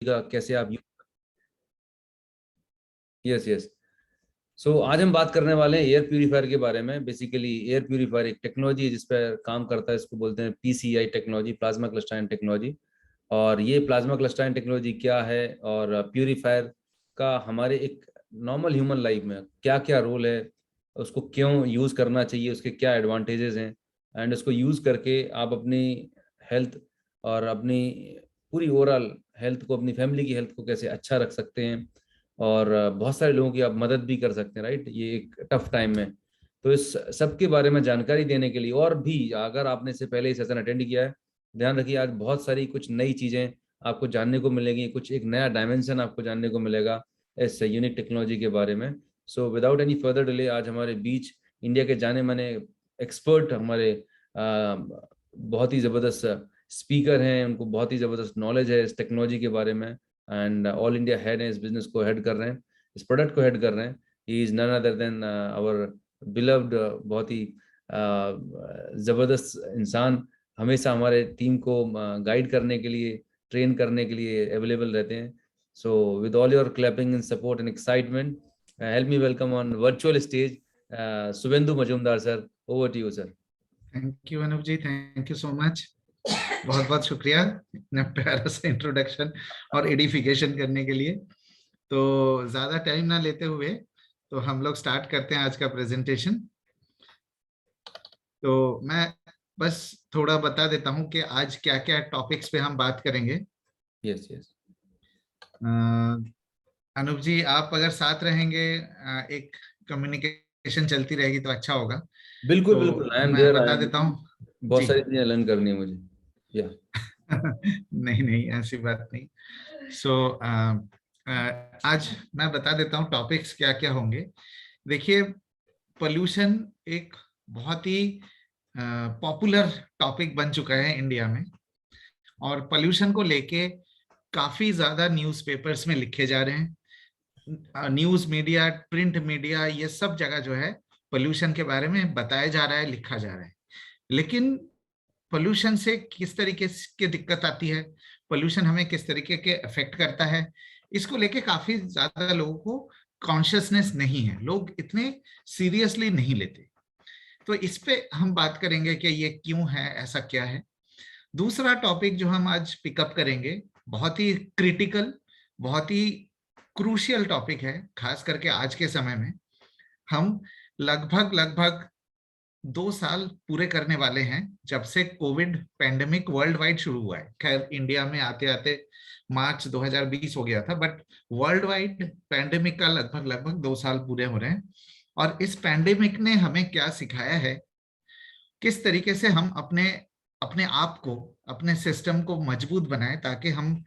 का कैसे आप यस यस। सो आज हम बात करने वाले हैं एयर प्यूरीफायर के बारे में। बेसिकली एयर प्यूरीफायर एक टेक्नोलॉजी जिस पर काम करता है, इसको बोलते हैं PCI technology, plasma crystalline technology. और ये प्लाज्मा क्रिस्टलाइन टेक्नोलॉजी क्या है और प्यूरीफायर का हमारे एक नॉर्मल ह्यूमन लाइफ में क्या क्या रोल है, उसको क्यों यूज़ करना चाहिए, उसके क्या एडवांटेजेस हैं, एंड उसको यूज़ करके आप अपनी हेल्थ और अपनी पूरी ओवरऑल हेल्थ को, अपनी फैमिली की हेल्थ को कैसे अच्छा रख सकते हैं, और बहुत सारे लोगों की आप मदद भी कर सकते हैं, राइट, ये एक टफ टाइम में। तो इस सब के बारे में जानकारी देने के लिए, और भी अगर आपने इससे पहले ही सेशन अटेंड किया है, ध्यान रखिए आज बहुत सारी कुछ नई चीज़ें आपको जानने को मिलेगी, कुछ एक नया डायमेंशन आपको जानने को मिलेगा इस यूनिक टेक्नोलॉजी के बारे में। So without any further delay, आज हमारे बीच इंडिया के जाने माने एक्सपर्ट, हमारे बहुत ही ज़बरदस्त स्पीकर हैं, उनको बहुत ही ज़बरदस्त नॉलेज है इस टेक्नोलॉजी के बारे में, एंड ऑल इंडिया हेड है, इस बिजनेस को हेड कर रहे हैं, इस प्रोडक्ट को हेड कर रहे हैं। He is none other than our beloved, बहुत ही ज़बरदस्त इंसान, हमेशा हमारे टीम को गाइड करने के लिए, ट्रेन करने के लिए अवेलेबल रहते हैं। So with all your clapping in support and excitement, help me welcome on virtual stage Shubhendu Majumdar sir. Over to you sir. Thank you Anoop ji, thank you so much. बहुत बहुत शुक्रिया इतना प्यारा सा इंट्रोडक्शन और एडिफिकेशन करने के लिए। तो ज्यादा टाइम ना लेते हुए तो हम लोग स्टार्ट करते हैं आज का प्रेजेंटेशन। तो मैं बस थोड़ा बता देता हूं कि आज क्या क्या टॉपिक्स पे हम बात करेंगे। Yes yes. अनूप जी, आप अगर साथ रहेंगे, एक कम्युनिकेशन चलती रहेगी तो अच्छा होगा। बिल्कुल बिल्कुल, तो आई एम मैं देयर, आई बता एम। देता हूँ बहुत जी। सारी चीजें लर्न करनी है मुझे। या नहीं नहीं, ऐसी बात नहीं। सो आज मैं बता देता हूँ टॉपिक्स क्या क्या होंगे। देखिए, पोल्यूशन एक बहुत ही पॉपुलर टॉपिक बन चुका है इंडिया में, और पोल्यूशन को लेके काफी ज्यादा न्यूज़पेपर्स में लिखे जा रहे हैं। न्यूज मीडिया, प्रिंट मीडिया, ये सब जगह जो है पोल्यूशन के बारे में बताया जा रहा है, लिखा जा रहा है। लेकिन पोल्यूशन से किस तरीके की दिक्कत आती है, पोल्यूशन हमें किस तरीके के अफेक्ट करता है, इसको लेके काफी ज्यादा लोगों को कॉन्शियसनेस नहीं है, लोग इतने सीरियसली नहीं लेते। तो इस पे हम बात करेंगे कि ये क्यों है, ऐसा क्या है। दूसरा टॉपिक जो हम आज पिकअप करेंगे, बहुत ही क्रिटिकल, बहुत ही क्रूशियल टॉपिक है, खास करके आज के समय में। हम लगभग लगभग 2 साल पूरे करने वाले हैं जब से कोविड पैंडेमिक वर्ल्ड वाइड शुरू हुआ है। खैर, इंडिया में आते आते मार्च 2020 हो गया था, बट वर्ल्ड वाइड पैंडेमिक का लगभग लगभग 2 साल पूरे हो रहे हैं। और इस पैंडेमिक ने हमें क्या सिखाया है, किस तरीके से हम अपने अपने आप को, अपने सिस्टम को मजबूत बनाएं ताकि हम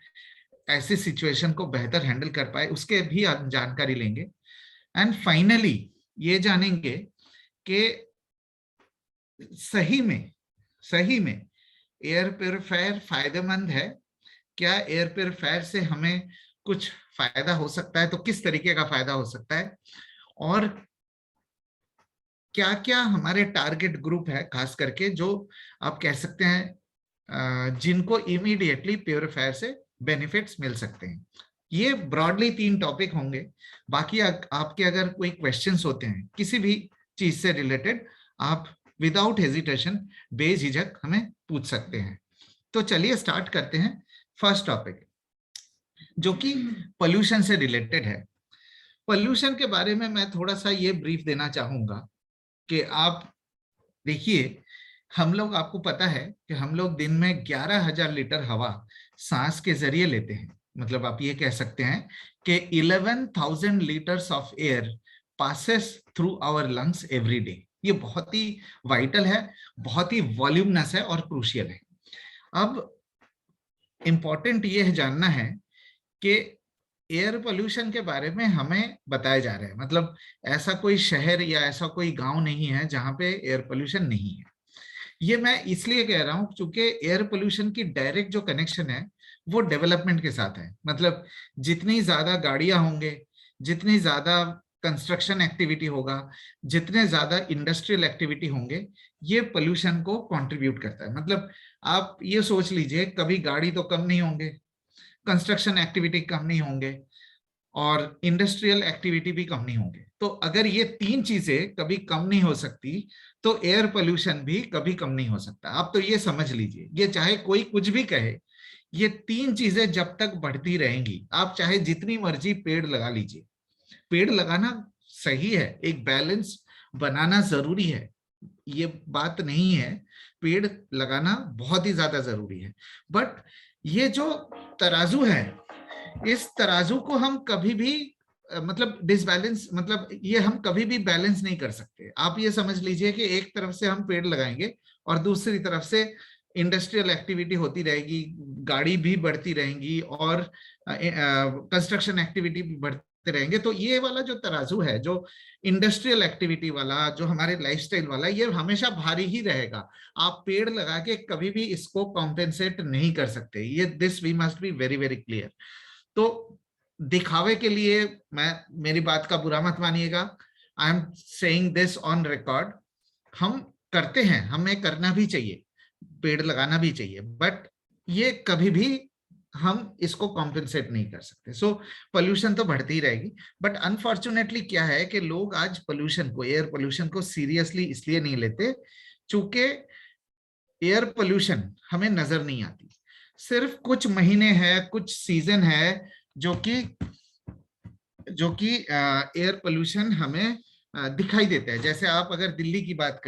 ऐसी सिचुएशन को बेहतर हैंडल कर पाए, उसके भी जानकारी लेंगे। एंड फाइनली ये जानेंगे कि सही में एयर प्योरीफायर फायदेमंद है क्या, एयर प्योरीफायर से हमें कुछ फायदा हो सकता है तो किस तरीके का फायदा हो सकता है, और क्या क्या हमारे टारगेट ग्रुप है, खास करके जो आप कह सकते हैं जिनको इमीडिएटली प्योरीफायर से बेनिफिट्स मिल सकते हैं। ये ब्रॉडली 3 टॉपिक होंगे। बाकी आपके अगर कोई क्वेश्चंस होते हैं किसी भी चीज से रिलेटेड, आप विदाउट हेजिटेशन, बेझिझक हमें पूछ सकते हैं। तो चलिए स्टार्ट करते हैं फर्स्ट टॉपिक, जो कि पोल्यूशन से रिलेटेड है। पोल्यूशन के बारे में मैं थोड़ा सा ये ब्रीफ देना चाहूंगा कि आप देखिए, हम लोग, आपको पता है कि हम लोग दिन में 11,000 लीटर हवा सांस के जरिए लेते हैं। मतलब आप ये कह सकते हैं कि 11,000 litres of air passes through our lungs every day. ये बहुत ही वाइटल है, बहुत ही वॉल्यूमनस है और क्रूशियल है। अब इंपॉर्टेंट ये है जानना है कि एयर पोल्यूशन के बारे में हमें बताया जा रहा है, मतलब ऐसा कोई शहर या ऐसा कोई गांव नहीं है जहां पे एयर पोल्यूशन नहीं है। ये मैं इसलिए कह रहा हूं क्योंकि एयर पोल्यूशन की डायरेक्ट जो कनेक्शन है वो डेवलपमेंट के साथ है। मतलब जितनी ज्यादा गाड़ियां होंगे, जितनी ज्यादा कंस्ट्रक्शन एक्टिविटी होगा, जितने ज्यादा इंडस्ट्रियल एक्टिविटी होंगे, ये पोल्यूशन को कंट्रीब्यूट करता है। मतलब आप ये सोच लीजिए, कभी गाड़ी तो कम नहीं होंगे, कंस्ट्रक्शन एक्टिविटी कम नहीं होंगे और इंडस्ट्रियल एक्टिविटी भी कम नहीं होंगे। तो अगर ये तीन चीजें कभी कम नहीं हो सकती तो एयर पोल्यूशन भी कभी कम नहीं हो सकता। आप तो ये समझ लीजिए, ये चाहे कोई कुछ भी कहे, ये तीन चीजें जब तक बढ़ती रहेंगी, आप चाहे जितनी मर्जी पेड़ लगा लीजिए, पेड़ लगाना सही है, एक बैलेंस बनाना जरूरी है, ये बात नहीं है, पेड़ लगाना बहुत ही ज्यादा जरूरी है, बट ये जो तराजू है, इस तराजू को हम कभी भी मतलब डिसबैलेंस, मतलब ये हम कभी भी बैलेंस नहीं कर सकते। आप ये समझ लीजिए कि एक तरफ से हम पेड़ लगाएंगे और दूसरी तरफ से इंडस्ट्रियल एक्टिविटी होती रहेगी, गाड़ी भी बढ़ती रहेंगी और कंस्ट्रक्शन एक्टिविटी भी बढ़ते रहेंगे, तो ये वाला जो तराजू है, जो इंडस्ट्रियल एक्टिविटी वाला, जो हमारे लाइफस्टाइल वाला, ये हमेशा भारी ही रहेगा। आप पेड़ लगा के कभी भी इसको कॉम्पेंसेट नहीं कर सकते, ये this we must be very very clear. तो दिखावे के लिए, मैं मेरी बात का बुरा मत मानिएगा, I am saying this on record, हम करते हैं, हमें करना भी चाहिए, पेड़ लगाना भी चाहिए, बट ये कभी भी हम इसको कॉम्पेंसेट नहीं कर सकते। सो पोल्यूशन तो बढ़ती ही रहेगी, बट अनफॉर्चुनेटली क्या है कि लोग आज पोल्यूशन को, एयर पोल्यूशन को सीरियसली इसलिए नहीं लेते चूंकि एयर पोल्यूशन हमें नजर नहीं आती। सिर्फ कुछ महीने हैं, कुछ सीजन है जो कि एयर पोल्यूशन हमें दिखाई देता है। जैसे आप अगर दिल्ली की बात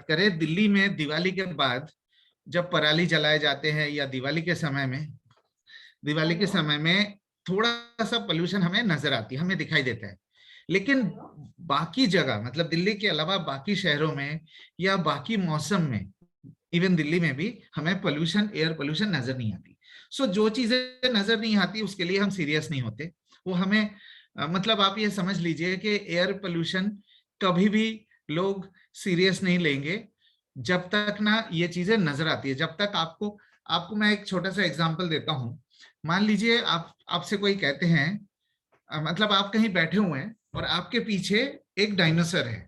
करें, दिल्ली में दिवाली के बाद जब पराली जलाए जाते हैं, या दिवाली के समय में थोड़ा सा पोल्यूशन हमें नजर आती है, हमें दिखाई देता है। लेकिन बाकी जगह, मतलब दिल्ली के अलावा बाकी शहरों में या बाकी मौसम में, इवन दिल्ली में भी हमें पोल्यूशन, एयर पोल्यूशन नजर नहीं आती। सो जो चीजें नजर नहीं आती उसके लिए हम सीरियस नहीं होते, वो हमें मतलब आप ये समझ लीजिए कि एयर पोल्यूशन कभी भी लोग सीरियस नहीं लेंगे जब तक ना ये चीजें नजर आती है। जब तक आपको मैं एक छोटा सा एग्जांपल देता हूं। मान लीजिए आपसे कोई कहते हैं, मतलब आप कहीं बैठे हुए हैं और आपके पीछे एक डायनासोर है,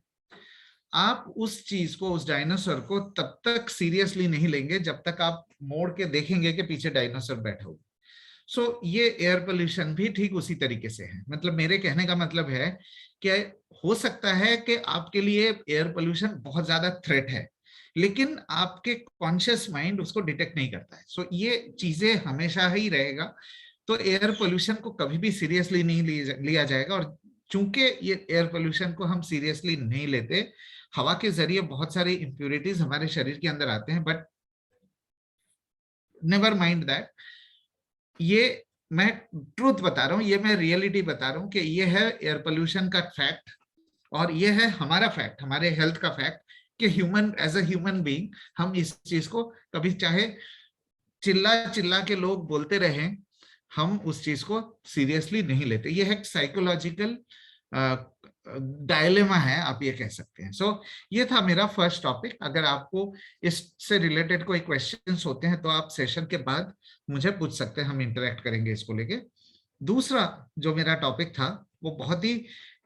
आप उस चीज को, उस डायनासोर को तब तक सीरियसली नहीं लेंगे जब तक आप मोड़ के देखेंगे कि पीछे डायनासोर बैठा हुआ। सो ये एयर पोल्यूशन भी ठीक उसी तरीके से है। मतलब मेरे कहने का मतलब है कि हो सकता है कि आपके लिए एयर पोल्यूशन बहुत ज्यादा थ्रेट है, लेकिन आपके कॉन्शियस माइंड उसको डिटेक्ट नहीं करता है। सो ये चीजें हमेशा ही रहेगा। तो एयर पोल्यूशन को कभी भी सीरियसली नहीं लिया जाएगा। और चूंकि ये एयर पोल्यूशन को हम सीरियसली नहीं लेते, हवा के जरिए बहुत सारी इंप्योरिटीज हमारे शरीर के अंदर आते हैं, बट नेवर माइंड दैट, ये मैं ट्रूथ बता रहा हूं, ये मैं रियलिटी बता रहा हूं कि ये है एयर पोल्यूशन का फैक्ट, और ये है हमारा फैक्ट, हमारे हेल्थ का फैक्ट, कि human, as a human being, हम इस चीज को कभी, चाहे चिल्ला चिल्ला के लोग बोलते रहे, हम उस चीज को सीरियसली नहीं लेते। ये एक साइकोलॉजिकल डायलेमा है, आप ये कह सकते हैं। सो ये था मेरा फर्स्ट टॉपिक। अगर आपको इससे रिलेटेड कोई क्वेश्चंस होते हैं तो आप सेशन के बाद मुझे पूछ सकते हैं, हम इंटरेक्ट करेंगे इसको लेके। दूसरा जो मेरा टॉपिक था वो बहुत ही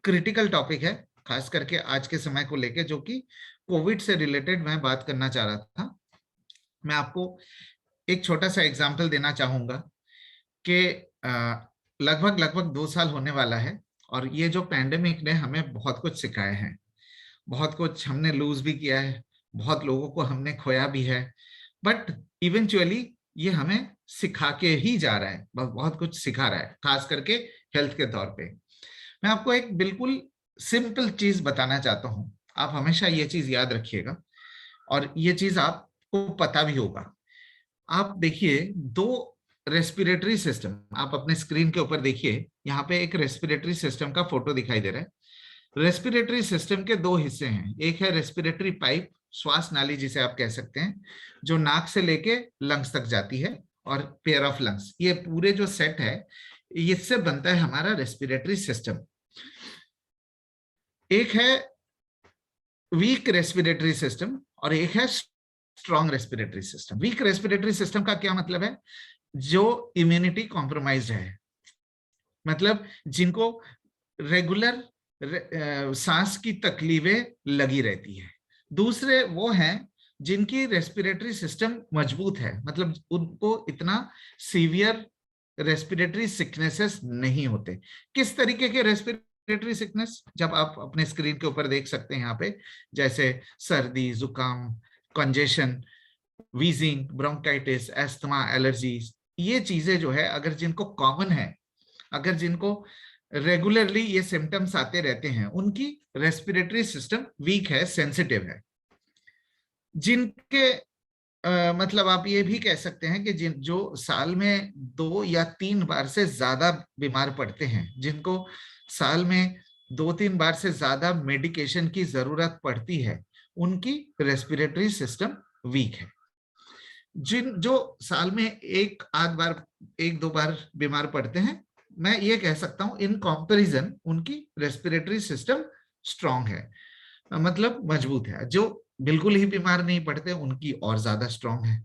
क्रिटिकल टॉपिक है, खास करके आज के समय को लेके, जो कि कोविड से रिलेटेड मैं बात करना चाह रहा था। मैं आपको एक छोटा सा एग्जाम्पल देना चाहूंगा कि लगभग 2 साल होने वाला है, और ये जो पैंडेमिक ने हमें बहुत कुछ सिखाया है, बहुत कुछ हमने लूज भी किया है, बहुत लोगों को हमने खोया भी है, बट इवेंचुअली ये हमें सिखा के ही जा रहा है, बहुत कुछ सिखा रहा है, खास करके हेल्थ के तौर पे। मैं आपको एक बिल्कुल सिंपल चीज बताना चाहता हूं, आप हमेशा ये चीज याद रखिएगा, और ये चीज आपको पता भी होगा। आप देखिए, 2 रेस्पिरेटरी सिस्टम, आप अपने स्क्रीन के ऊपर देखिए, यहाँ पे एक रेस्पिरेटरी सिस्टम का फोटो दिखाई दे रहा है। रेस्पिरेटरी सिस्टम के 2 हिस्से हैं, एक है रेस्पिरेटरी पाइप, श्वास नाली जिसे आप कह सकते हैं, जो नाक से लेके लंग्स तक जाती है, और पेयर ऑफ लंग्स, ये पूरे जो सेट है, इससे बनता है हमारा रेस्पिरेटरी सिस्टम। एक है वीक रेस्पिरेटरी सिस्टम और एक है strong respiratory system. Weak respiratory system का क्या मतलब है? जो इम्यूनिटी कॉम्प्रोमाइज्ड है, मतलब जिनको रेगुलर सांस की तकलीफें लगी रहती है। दूसरे वो हैं जिनकी रेस्पिरेटरी सिस्टम मजबूत है, मतलब उनको इतना सीवियर रेस्पिरेटरी सिकनेसेस नहीं होते। किस तरीके के रेस्पिरेटरी सिकनेस, जब आप अपने स्क्रीन के ऊपर देख सकते हैं यहाँ पे, जैसे सर्दी, जुकाम, congestion, wheezing, bronchitis, asthma, allergies, ये चीजें जो है अगर जिनको कॉमन है, अगर जिनको रेगुलरली ये सिम्टम्स आते रहते हैं, उनकी रेस्पिरेटरी सिस्टम वीक है, सेंसिटिव है। जिनके मतलब आप ये भी कह सकते हैं कि जिन जो साल में 2 या 3 बार से ज्यादा बीमार पड़ते हैं, जिनको साल में 2-3 बार से ज्यादा मेडिकेशन की जरूरत पड़ती है, उनकी रेस्पिरेटरी सिस्टम वीक है। जो साल में 1-8 बार, 1-2 बार बीमार पड़ते हैं, मैं ये कह सकता हूं इन कंपैरिजन उनकी रेस्पिरेटरी सिस्टम स्ट्रांग है, मतलब मजबूत है। जो बिल्कुल ही बीमार नहीं पड़ते, उनकी और ज्यादा स्ट्रांग है।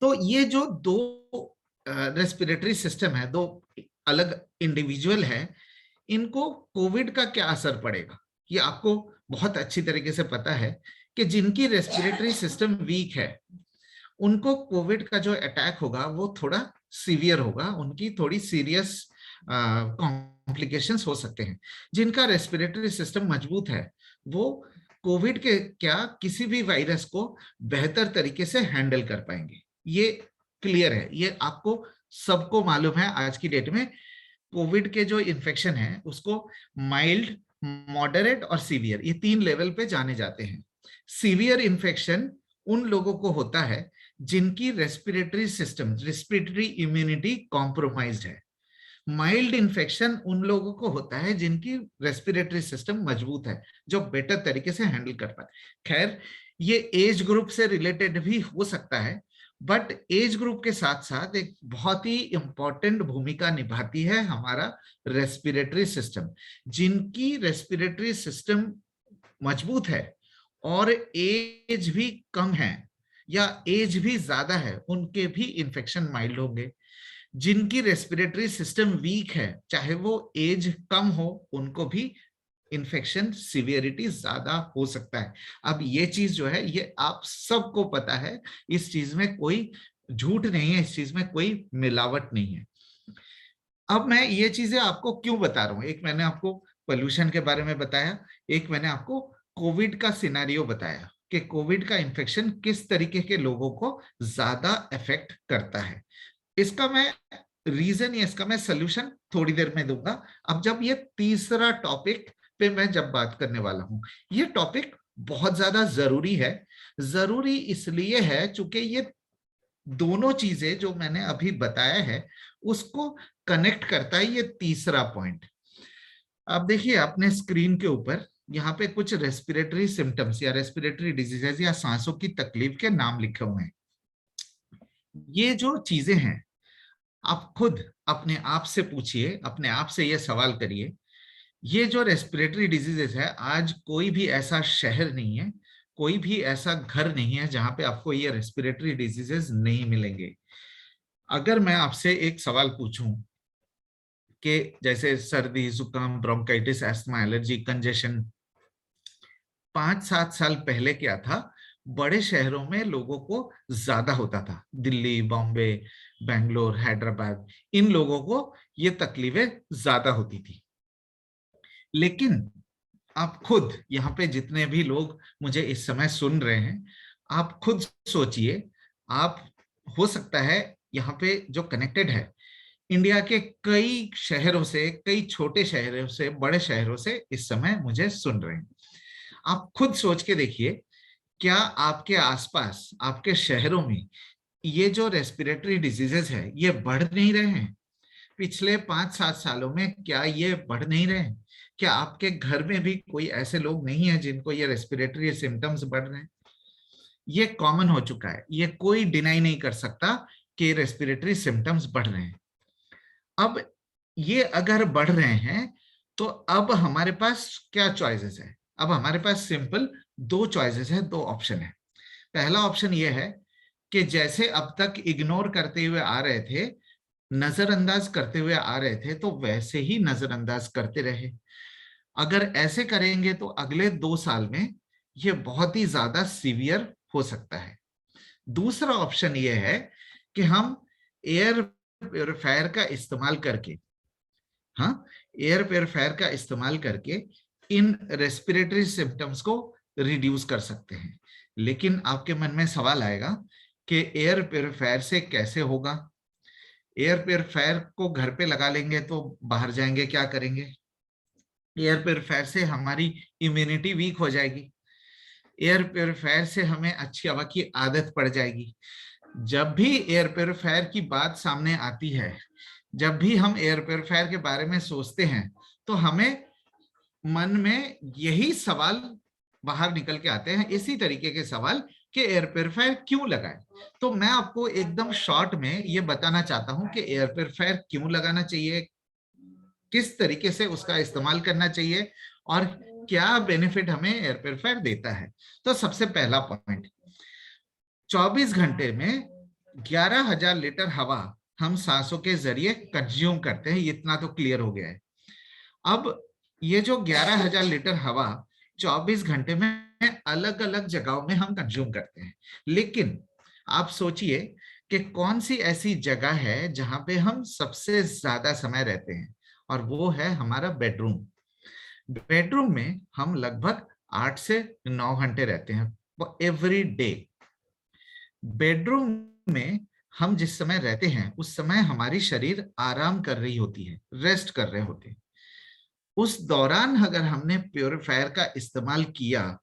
तो ये जो दो रेस्पिरेटरी सिस्टम है, दो अलग इंडिविजुअल है, इनको कोविड का क्या असर पड़ेगा, ये आपको बहुत अच्छी तरीके से पता है कि जिनकी रेस्पिरेटरी सिस्टम वीक है, उनको कोविड का जो अटैक होगा वो थोड़ा सीवियर होगा, उनकी थोड़ी सीरियस कॉम्प्लिकेशंस हो सकते हैं। जिनका रेस्पिरेटरी सिस्टम मजबूत है, वो कोविड के क्या किसी भी वायरस को बेहतर तरीके से हैंडल कर पाएंगे। ये क्लियर है, ये आपको सबको मालूम है। आज की डेट में कोविड के जो इन्फेक्शन है उसको माइल्ड, मॉडरेट और सीवियर, ये 3 लेवल पे जाने जाते हैं। सीवियर इन्फेक्शन उन लोगों को होता है जिनकी respiratory system, respiratory immunity compromised है। माइल्ड इन्फेक्शन उन लोगों को होता है जिनकी रेस्पिरेटरी सिस्टम मजबूत है, जो बेटर तरीके से हैंडल कर पाए। खैर, ये एज ग्रुप से रिलेटेड भी हो सकता है, बट एज ग्रुप के साथ साथ एक बहुत ही इंपॉर्टेंट भूमिका निभाती है हमारा रेस्पिरेटरी सिस्टम। जिनकी रेस्पिरेटरी सिस्टम मजबूत है और एज भी कम है या एज भी ज्यादा है, उनके भी इन्फेक्शन माइल्ड होंगे। जिनकी रेस्पिरेटरी सिस्टम वीक है, चाहे वो एज कम हो, उनको भी इन्फेक्शन सीवियरिटी ज्यादा हो सकता है। अब ये चीज जो है, ये आप सबको पता है, इस चीज में कोई झूठ नहीं है, इस चीज में कोई मिलावट नहीं है। अब मैं ये चीजें आपको क्यों बता रहा हूं, एक मैंने आपको पोल्यूशन के बारे में बताया, एक मैंने आपको कोविड का सिनेरियो बताया कि कोविड का इन्फेक्शन किस तरीके के लोगों को ज्यादा इफेक्ट करता है। इसका मैं रीजन या इसका मैं सोल्यूशन थोड़ी देर में दूंगा। अब जब ये तीसरा टॉपिक पे मैं जब बात करने वाला हूं, ये टॉपिक बहुत ज्यादा जरूरी है। जरूरी इसलिए है चूंकि ये दोनों चीजें जो मैंने अभी बताया है उसको कनेक्ट करता है ये तीसरा पॉइंट। आप देखिए अपने स्क्रीन के ऊपर यहाँ पे कुछ रेस्पिरेटरी सिम्टम्स या रेस्पिरेटरी डिजीजेज या सांसों की तकलीफ के नाम लिखे हुए हैं। ये जो चीजें हैं, आप खुद अपने आप से पूछिए, अपने आप से ये सवाल करिए, ये जो रेस्पिरेटरी डिजीजेस है, आज कोई भी ऐसा शहर नहीं है, कोई भी ऐसा घर नहीं है जहां पे आपको ये रेस्पिरेटरी डिजीजेस नहीं मिलेंगे। अगर मैं आपसे एक सवाल पूछूं कि जैसे सर्दी, जुकाम, ब्रोंकाइटिस, एस्थमा, एलर्जी, कंजेशन, 5-7 साल पहले क्या था, बड़े शहरों में लोगों को ज्यादा होता था। दिल्ली, बॉम्बे, बेंगलोर, हैदराबाद, इन लोगों को ये तकलीफें ज्यादा होती थी। लेकिन आप खुद यहाँ पे जितने भी लोग मुझे इस समय सुन रहे हैं, आप खुद सोचिए, आप हो सकता है यहाँ पे जो कनेक्टेड है इंडिया के कई शहरों से, कई छोटे शहरों से, बड़े शहरों से इस समय मुझे सुन रहे हैं। आप खुद सोच के देखिए, क्या आपके आसपास, आपके शहरों में ये जो रेस्पिरेटरी डिजीजेस है ये बढ़ नहीं रहे हैं? पिछले 5-7 सालों में क्या ये बढ़ नहीं रहे हैं? क्या आपके घर में भी कोई ऐसे लोग नहीं है जिनको ये रेस्पिरेटरी सिम्टम्स बढ़ रहे हैं? ये कॉमन हो चुका है, ये कोई डिनाई नहीं कर सकता कि रेस्पिरेटरी सिम्टम्स बढ़ रहे हैं। अब ये अगर बढ़ रहे हैं तो अब हमारे पास क्या चॉइसेस है? अब हमारे पास सिंपल 2 चॉइसेस है, 2 ऑप्शन है। पहला ऑप्शन ये है कि जैसे अब तक इग्नोर करते हुए आ रहे थे, नजरअंदाज करते हुए आ रहे थे, तो वैसे ही नजरअंदाज करते रहे। अगर ऐसे करेंगे तो अगले 2 साल में ये बहुत ही ज्यादा सीवियर हो सकता है। दूसरा ऑप्शन ये है कि हम एयर प्योरीफायर का इस्तेमाल करके, हाँ, एयर प्योरीफायर का इस्तेमाल करके इन रेस्पिरेटरी सिम्टम्स को रिड्यूस कर सकते हैं। लेकिन आपके मन में सवाल आएगा कि एयर प्योरीफायर से कैसे होगा? एयर प्योरीफायर को घर पे लगा लेंगे तो बाहर जाएंगे क्या करेंगे? एयर प्योरीफायर से हमारी इम्यूनिटी वीक हो जाएगी। एयर प्योरीफायर से हमें अच्छी हवा की आदत पड़ जाएगी। जब भी एयर प्योरीफायर की बात सामने आती है, जब भी हम एयर प्योरीफायर के बारे में सोचते हैं, तो हमें मन में यही सवाल बाहर निकल के आते हैं, इसी तरीके के सवाल कि एयर प्योरीफायर क्यों लगाएं। तो मैं आपको एकदम शॉर्ट में ये बताना चाहता हूं कि एयर प्योरीफायर क्यों लगाना चाहिए, किस तरीके से उसका इस्तेमाल करना चाहिए और क्या बेनिफिट हमें एयर प्योरीफायर देता है। तो सबसे पहला पॉइंट, 24 घंटे में 11,000 लीटर हवा हम सांसों के जरिए कंज्यूम करते हैं, इतना तो क्लियर हो गया है। अब ये जो 11,000 लीटर हवा 24 घंटे में अलग अलग जगहों में हम कंज्यूम करते हैं, लेकिन आप सोचिए कि कौन सी ऐसी जगह है जहां पे हम सबसे ज्यादा समय रहते हैं, और वो है हमारा बेडरूम। बेडरूम में हम लगभग 8 से 9 घंटे रहते हैं एवरी डे। बेडरूम में हम जिस समय रहते हैं उस समय हमारी शरीर आराम कर रही होती है, रेस्ट कर रहे होते हैं। उस दौरान अगर हमने प्योरीफायर का इस्तेमाल किया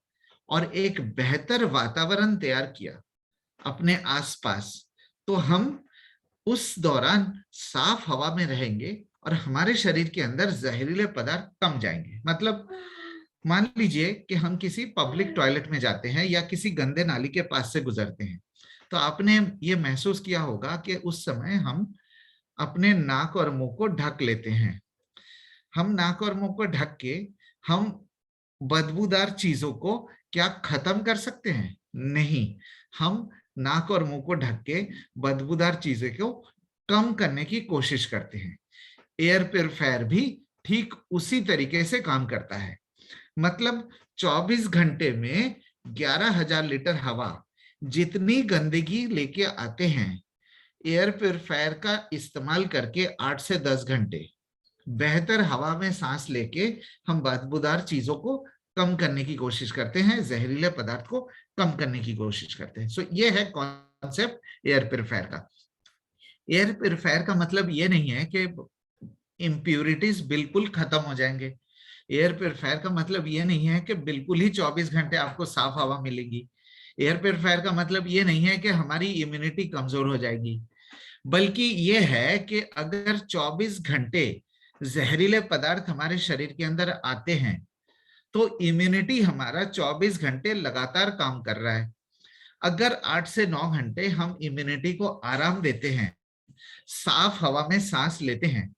और एक बेहतर वातावरण तैयार किया अपने आसपास, तो हम उस दौरान साफ हवा में रहेंगे और हमारे शरीर के अंदर जहरीले पदार्थ कम जाएंगे। मतलब मान लीजिए कि हम किसी पब्लिक टॉयलेट में जाते हैं या किसी गंदे नाली के पास से गुजरते हैं, तो आपने ये महसूस किया होगा कि उस समय हम अपने नाक और मुंह को ढक लेते हैं। हम नाक और मुंह को ढक के हम बदबूदार चीजों को क्या खत्म कर सकते हैं? नहीं। हम नाक और मुंह को ढक के बदबूदार चीजों को कम करने की कोशिश करते हैं। एयर प्योरीफायर भी ठीक उसी तरीके से काम करता है। मतलब 24 घंटे में 11,000 लीटर हवा जितनी गंदगी लेके आते हैं, एयर प्योरीफायर का इस्तेमाल करके 8 से 10 घंटे बेहतर हवा में सांस लेके हम बदबूदार चीजों को कम करने की कोशिश करते हैं, जहरीले पदार्थ को कम करने की कोशिश करते हैं। सो ये है कॉन्सेप्ट एयर प्योरीफायर का। एयर प्योरीफायर का मतलब ये नहीं है कि इम्प्यूरिटीज बिल्कुल खत्म हो जाएंगे। एयर प्योरीफायर का मतलब ये नहीं है कि बिल्कुल ही 24 घंटे आपको साफ हवा मिलेगी। एयर प्योरीफायर का मतलब ये नहीं है कि हमारी इम्यूनिटी कमजोर हो जाएगी, बल्कि ये है कि अगर 24 घंटे जहरीले पदार्थ हमारे शरीर के अंदर आते हैं तो इम्यूनिटी हमारा 24 घंटे लगातार काम कर रहा है। अगर 8 से 9 घंटे हम इम्यूनिटी को आराम देते हैं, साफ हवा में सांस लेते हैं,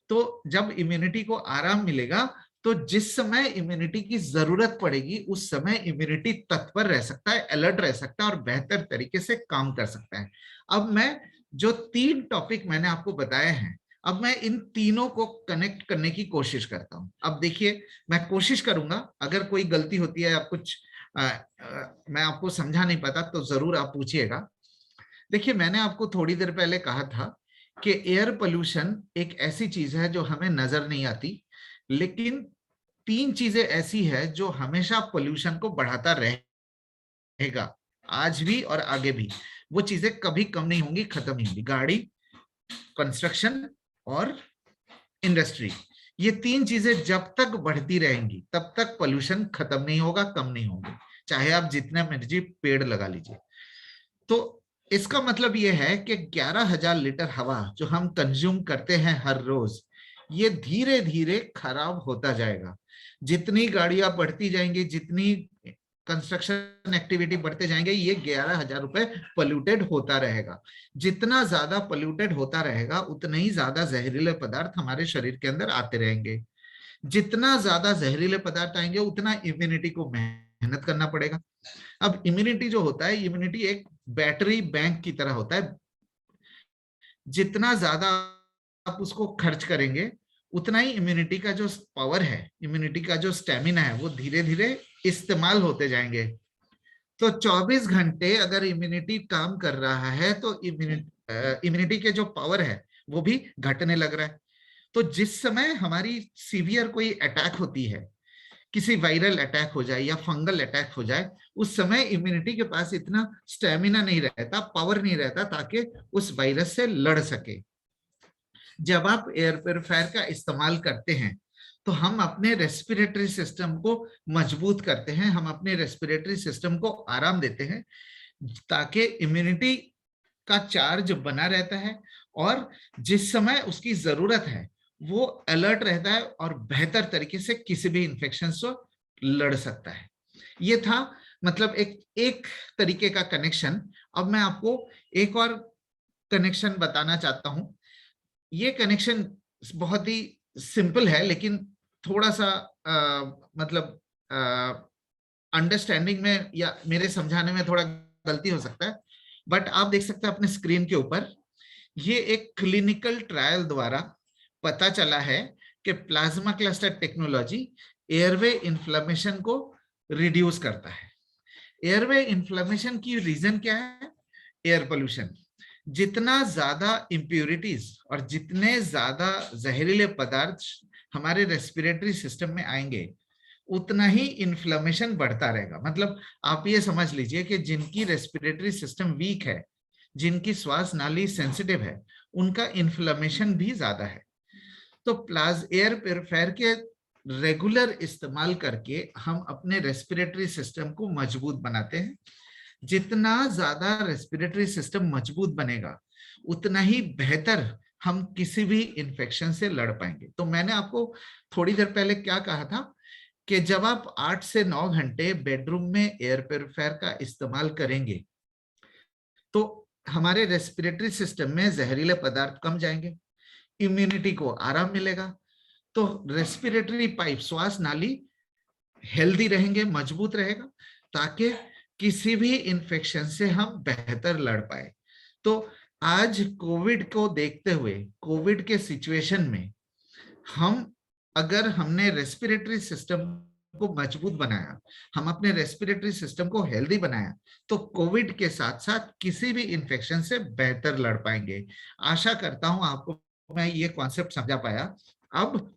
तो जब इम्यूनिटी को आराम मिलेगा तो जिस समय इम्यूनिटी की जरूरत पड़ेगी उस समय इम्यूनिटी तत्पर रह सकता है, अलर्ट रह सकता है और बेहतर तरीके से काम कर सकता है। अब मैं जो 3 टॉपिक मैंने आपको बताए हैं, अब मैं इन तीनों को कनेक्ट करने की कोशिश करता हूं। अब देखिए, मैं कोशिश करूंगा, अगर कोई गलती होती है या कुछ मैं आपको समझा नहीं पाता तो जरूर आप पूछिएगा। देखिए, मैंने आपको थोड़ी देर पहले कहा था कि एयर पोल्यूशन एक ऐसी चीज है जो हमें नजर नहीं आती, लेकिन 3 चीजें ऐसी है जो हमेशा पोल्यूशन को बढ़ाता रहेगा, आज भी और आगे भी। वो चीजें कभी कम नहीं होंगी, खत्म नहीं होंगी। गाड़ी, कंस्ट्रक्शन और इंडस्ट्री, ये 3 चीजें जब तक बढ़ती रहेंगी तब तक पोल्यूशन खत्म नहीं होगा, कम नहीं होगा, चाहे आप जितने मर्जी पेड़ लगा लीजिए। तो इसका मतलब यह है कि 11,000 लीटर हवा जो हम कंज्यूम करते हैं हर रोज, ये धीरे धीरे खराब होता जाएगा। जितनी गाड़ियां बढ़ती जाएंगी, जितनी कंस्ट्रक्शन एक्टिविटी बढ़ते जाएंगे, ये 11,000 रुपए पोल्यूटेड होता रहेगा। जितना ज्यादा पोल्यूटेड होता रहेगा उतने ही ज्यादा जहरीले पदार्थ हमारे शरीर के अंदर आते रहेंगे। जितना ज्यादा जहरीले पदार्थ आएंगे उतना इम्यूनिटी को मेहनत करना पड़ेगा। अब इम्यूनिटी जो होता है, इम्यूनिटी एक बैटरी बैंक की तरह होता है। जितना ज्यादा आप उसको खर्च करेंगे उतना ही इम्यूनिटी का जो पावर है, इम्यूनिटी का जो स्टेमिना है, वो धीरे धीरे इस्तेमाल होते जाएंगे। तो 24 घंटे अगर इम्यूनिटी काम कर रहा है तो इम्यूनिटी के जो पावर है वो भी घटने लग रहा है। तो जिस समय हमारी सीवियर कोई अटैक होती है, किसी वायरल अटैक हो जाए या फंगल अटैक हो जाए, उस समय इम्यूनिटी के पास इतना स्टेमिना नहीं रहता, पावर नहीं रहता ताकि उस वायरस से लड़ सके। जब आप एयर प्योरीफायर का इस्तेमाल करते हैं तो हम अपने रेस्पिरेटरी सिस्टम को मजबूत करते हैं, हम अपने रेस्पिरेटरी सिस्टम को आराम देते हैं ताकि इम्यूनिटी का चार्ज बना रहता है और जिस समय उसकी जरूरत है वो अलर्ट रहता है और बेहतर तरीके से किसी भी इंफेक्शन से लड़ सकता है। ये था मतलब एक एक तरीके का कनेक्शन। अब मैं आपको एक और कनेक्शन बताना चाहता हूं। ये कनेक्शन बहुत ही सिंपल है लेकिन थोड़ा सा मतलब अंडरस्टैंडिंग में या मेरे समझाने में थोड़ा गलती हो सकता है, बट आप देख सकते हैं अपने स्क्रीन के ऊपर, ये एक क्लिनिकल ट्रायल द्वारा पता चला है कि plasma cluster technology airway inflammation को रिड्यूस करता है। एयरवे इन्फ्लेमेशन की रीजन क्या है? Air pollution. जितना ज्यादा इंप्योरिटीज और जितने ज्यादा जहरीले पदार्थ हमारे रेस्पिरेटरी सिस्टम में आएंगे उतना ही इन्फ्लेमेशन बढ़ता रहेगा। मतलब आप ये समझ लीजिए कि जिनकी रेस्पिरेटरी सिस्टम वीक है, जिनकी श्वास नाली सेंसिटिव है, उनका इन्फ्लेमेशन भी ज्यादा है। तो प्लाज एयर प्योरीफायर के रेगुलर इस्तेमाल करके हम अपने रेस्पिरेटरी सिस्टम को मजबूत बनाते हैं। जितना ज्यादा रेस्पिरेटरी सिस्टम मजबूत बनेगा उतना ही बेहतर हम किसी भी इंफेक्शन से लड़ पाएंगे। तो मैंने आपको थोड़ी देर पहले क्या कहा था कि जब आप 8 से 9 घंटे बेडरूम में एयर प्योरीफायर का इस्तेमाल करेंगे तो हमारे रेस्पिरेटरी सिस्टम में जहरीले पदार्थ कम जाएंगे, इम्यूनिटी को आराम मिलेगा, तो रेस्पिरेटरी पाइप श्वास नाली हेल्दी रहेंगे, मजबूत रहेगा ताकि किसी भी इंफेक्शन से हम बेहतर लड़ पाए। तो आज कोविड को देखते हुए, कोविड के सिचुएशन में हम अगर हमने रेस्पिरेटरी सिस्टम को मजबूत बनाया, हम अपने रेस्पिरेटरी सिस्टम को हेल्दी बनाया, तो कोविड के साथ साथ किसी भी इंफेक्शन से बेहतर लड़ पाएंगे। आशा करता हूं आपको मैं ये कॉन्सेप्ट समझा पाया। अब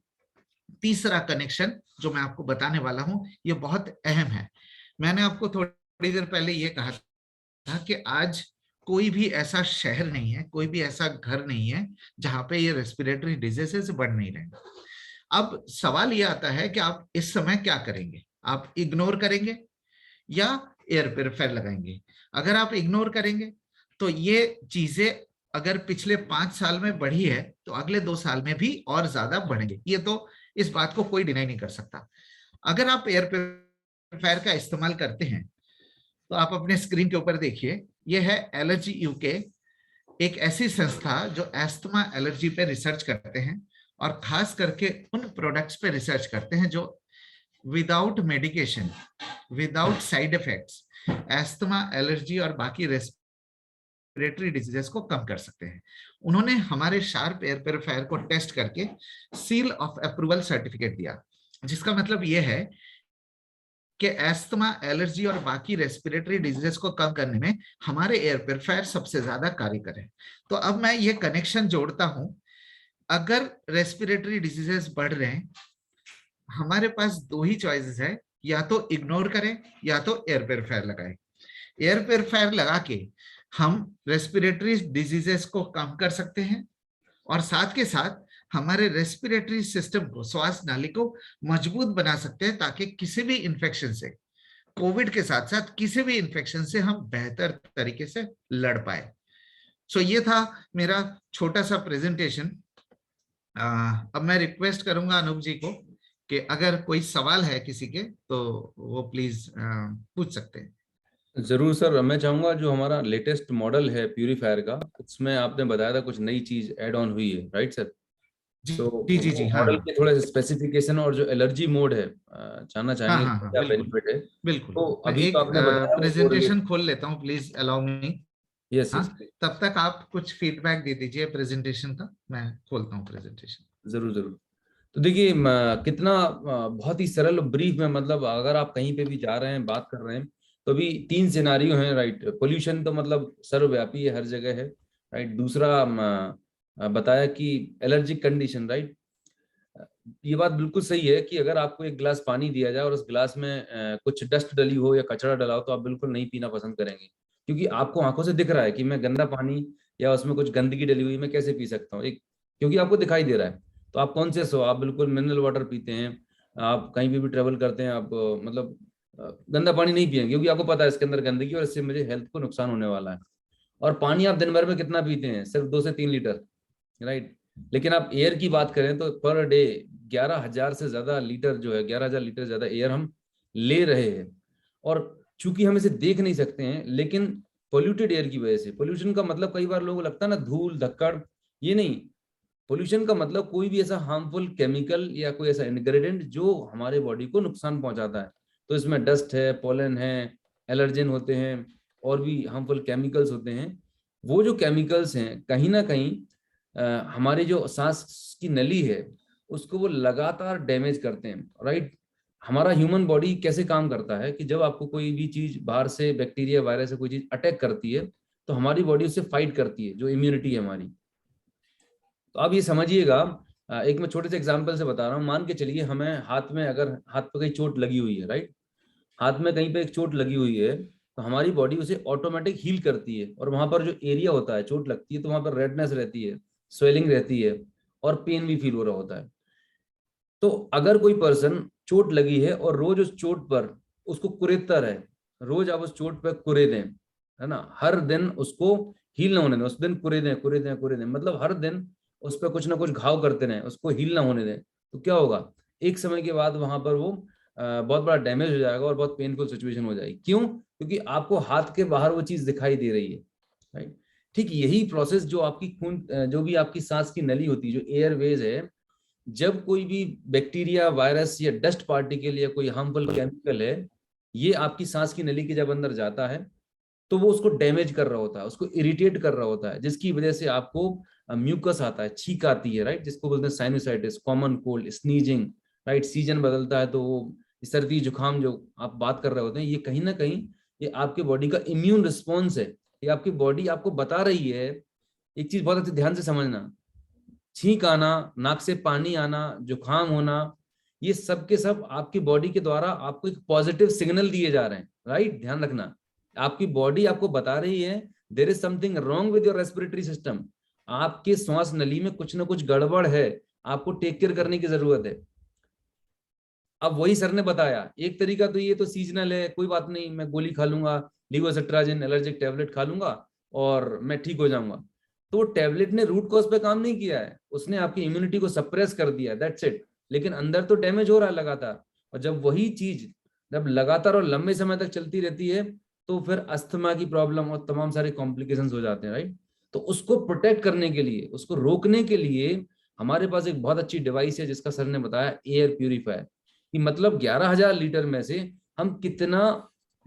तीसरा कनेक्शन जो मैं आपको बताने वाला हूं ये बहुत अहम है। मैंने आपको थोड़ी देर पहले ये कहा था कि आज कोई भी ऐसा शहर नहीं है, कोई भी ऐसा घर नहीं है जहां पे ये रेस्पिरेटरी डिजीजेस बढ़ नहीं रहे। अब सवाल ये आता है कि आप इस समय क्या करेंगे? आप इग्नोर करेंगे या एयर प्योरीफायर लगाएंगे? अगर आप इग्नोर करेंगे तो ये चीजें अगर पिछले 5 साल में बढ़ी है तो अगले 2 साल में भी और ज्यादा बढ़ेंगे। ये तो इस बात को कोई डिनाई नहीं कर सकता। अगर आप एयर प्योरीफायर का इस्तेमाल करते हैं तो आप अपने स्क्रीन के ऊपर देखिए, ये है एलर्जी यूके, एक ऐसी संस्था जो एस्थमा एलर्जी पे रिसर्च करते हैं और खास करके उन प्रोडक्ट्स पे रिसर्च करते हैं जो without medication, without side effects asthma, allergy और बाकी रेस्पिरेटरी डिजीजेस को कम कर सकते हैं। उन्होंने हमारे शार्प एयर प्योरीफायर को टेस्ट करके सील ऑफ अप्रूवल सर्टिफिकेट दिया, जिसका मतलब यह है कि एस्थमा, एलर्जी और बाकी रेस्पिरेटरी डिजीजेस को कम करने में हमारे एयर प्योरीफायर सबसे ज्यादा कार्यकर है। तो अब मैं ये कनेक्शन जोड़ता हूं, अगर रेस्पिरेटरी डिजीजेस बढ़ रहे हैं हमारे पास 2 ही चॉइसेस है, या तो इग्नोर करें या तो एयर प्योरीफायर लगाएं। एयर प्योरीफायर लगा के हम रेस्पिरेटरी डिजीजेस को कम कर सकते हैं और साथ के साथ हमारे रेस्पिरेटरी सिस्टम को, श्वास नाली को मजबूत बना सकते हैं ताकि किसी भी इंफेक्शन से, कोविड के साथ साथ किसी भी इंफेक्शन से हम बेहतर तरीके से लड़ पाए। सो ये था मेरा छोटा सा प्रेजेंटेशन। अब मैं रिक्वेस्ट करूंगा अनूप जी को कि अगर कोई सवाल है किसी के तो वो प्लीज पूछ सकते हैं। जरूर सर, मैं चाहूंगा जो हमारा लेटेस्ट मॉडल है प्यूरीफायर का, उसमें आपने बताया था कुछ नई चीज ऐड ऑन हुई है, राइट सर? जी तो जी जी वो जी, हाँ मॉडल हाँ के थोड़े स्पेसिफिकेशन और जो एलर्जी मोड है जानना हाँ चाहेंगे हाँ इसका हाँ, क्या बिल्कुल बेनिफिट है? बिल्कुल। तो मैं अभी तो एक आपने बताया वो प्रेजेंटेशन खोल लेता हूँ, प्लीज अलाउ मी। यस हाँ, यस, तब तक आप कुछ फीडबैक दे दीजिए प्रेजेंटेशन का, मैं खोलता हूँ प्रेजेंटेशन। जरूर जरूर। तो देखिए कितना बहुत ही सरल ब्रीफ में, मतलब अगर आप कहीं पे भी जा रहे हैं, बात कर रहे हैं, तो अभी 3 सिनारियो हैं, राइट। पोल्यूशन तो मतलब सर्वव्यापी है, हर जगह है, राइट। दूसरा बताया कि एलर्जिक कंडीशन, राइट। ये बात बिल्कुल सही है कि अगर आपको एक गिलास पानी दिया जाए और उस गिलास में कुछ डस्ट डली हो या कचरा डला हो, तो आप बिल्कुल नहीं पीना पसंद करेंगे, क्योंकि आपको आंखों से दिख रहा है कि मैं गंदा पानी या उसमें कुछ गंदगी डली हुई मैं कैसे पी सकता हूँ, एक क्योंकि आपको दिखाई दे रहा है। तो आप कॉन्शियस हो, आप बिल्कुल मिनरल वाटर पीते हैं। आप कहीं भी ट्रेवल करते हैं, आप मतलब गंदा पानी नहीं पिएंगे, क्योंकि आपको पता है इसके अंदर गंदगी और इससे मुझे हेल्थ को नुकसान होने वाला है। और पानी आप दिन भर में कितना पीते हैं? सिर्फ 2 से 3 लीटर, राइट। लेकिन आप एयर की बात करें तो पर डे 11,000 से ज्यादा लीटर जो है, 11,000 लीटर ज्यादा एयर हम ले रहे हैं। और चूंकि हम इसे देख नहीं सकते हैं, लेकिन पोल्यूटेड एयर की वजह से, पोल्यूशन का मतलब कई बार लोगों को लगता है ना धूल धक्कड़, ये नहीं। पोल्यूशन का मतलब कोई भी ऐसा हार्मफुल केमिकल या कोई ऐसा इंग्रेडिएंट जो हमारे बॉडी को नुकसान पहुंचाता है। तो इसमें डस्ट है, पोलन है, एलर्जेन होते हैं, और भी हार्मफुल केमिकल्स होते हैं। वो जो केमिकल्स हैं कहीं ना कहीं हमारी जो सांस की नली है उसको वो लगातार डैमेज करते हैं, राइट। हमारा ह्यूमन बॉडी कैसे काम करता है कि जब आपको कोई भी चीज बाहर से, बैक्टीरिया वायरस से कोई चीज अटैक करती है, तो हमारी बॉडी उससे फाइट करती है, जो इम्यूनिटी है हमारी। तो आप ये समझिएगा, एक मैं छोटे से एग्जांपल से बता रहा हूँ। मान के चलिए हमें हाथ में, अगर हाथ पे कहीं चोट लगी हुई है, राइट, हाथ में कहीं पे एक चोट लगी हुई है, तो हमारी बॉडी उसे ऑटोमेटिक हील करती है। और वहां पर जो एरिया होता है, चोट लगती है तो वहां पर रेडनेस रहती है, स्वेलिंग रहती है, और पेन भी फील हो रहा होता है। तो अगर कोई पर्सन चोट लगी है और रोज उस चोट पर उसको कुरेदता रहे, रोज आप उस चोट पर कुरेदें, है ना, हर दिन उसको हील ना होने दें, उस दिन कुरेदें कुरेदें कुरेदें, मतलब हर दिन उस पर कुछ ना कुछ घाव करते रहें, उसको हील ना होने दें, तो क्या होगा? एक समय के बाद वहां पर वो बहुत बड़ा डैमेज हो जाएगा और बहुत पेनफुल सिचुएशन हो जाएगी। क्यों? क्योंकि आपको हाथ के बाहर वो चीज दिखाई दे रही है, राइट। ठीक यही प्रोसेस जो आपकी खून जो भी आपकी सांस की नली होती है, जो एयरवेज है, जब कोई भी बैक्टीरिया, वायरस या डस्ट पार्टिकल या कोई हार्मफुल केमिकल है, ये आपकी सांस की नली के जब अंदर जाता है, तो वो उसको डैमेज कर रहा होता है, उसको इरिटेट कर रहा होता है, जिसकी वजह से आपको म्यूकस आता है, छींक आती है, राइट, जिसको बोलते हैं sinusitis, common cold, sneezing, right. Season बदलता है तो वो सर्दी जुकाम जो आप बात कर रहे होते हैं, ये कहीं ना कहीं ये आपके बॉडी का इम्यून रिस्पॉन्स है। ये आपकी बॉडी आपको बता रही है। एक चीज बहुत अच्छे ध्यान से समझना, छींक आना, नाक से पानी आना, जुकाम होना, ये सब के सब आपकी बॉडी के द्वारा आपको एक पॉजिटिव सिग्नल दिए जा रहे हैं, राइट। ध्यान रखना, आपकी बॉडी आपको बता रही है there is something wrong with your respiratory system, आपके श्वास नली में कुछ ना कुछ गड़बड़ है, आपको टेक केयर करने की जरूरत है। अब वही सर ने बताया, एक तरीका तो ये तो सीजनल है, कोई बात नहीं, मैं गोली खा लूंगा, लीवोसिट्राजिन एलर्जिक टेबलेट खा लूंगा और मैं ठीक हो जाऊंगा। तो वो टेबलेट ने रूट कॉज पे काम नहीं किया है, उसने आपकी इम्यूनिटी को सप्रेस कर दिया, दैट्स इट। लेकिन अंदर तो डैमेज हो रहा है लगातार। और जब वही चीज जब लगातार और लंबे समय तक चलती रहती है, तो फिर अस्थमा की प्रॉब्लम और तमाम सारे कॉम्प्लिकेशंस हो जाते हैं, राइट। तो उसको प्रोटेक्ट करने के लिए, उसको रोकने के लिए हमारे पास एक बहुत अच्छी डिवाइस है, जिसका सर ने बताया एयर प्यूरिफायर। कि मतलब 11,000 लीटर में से हम कितना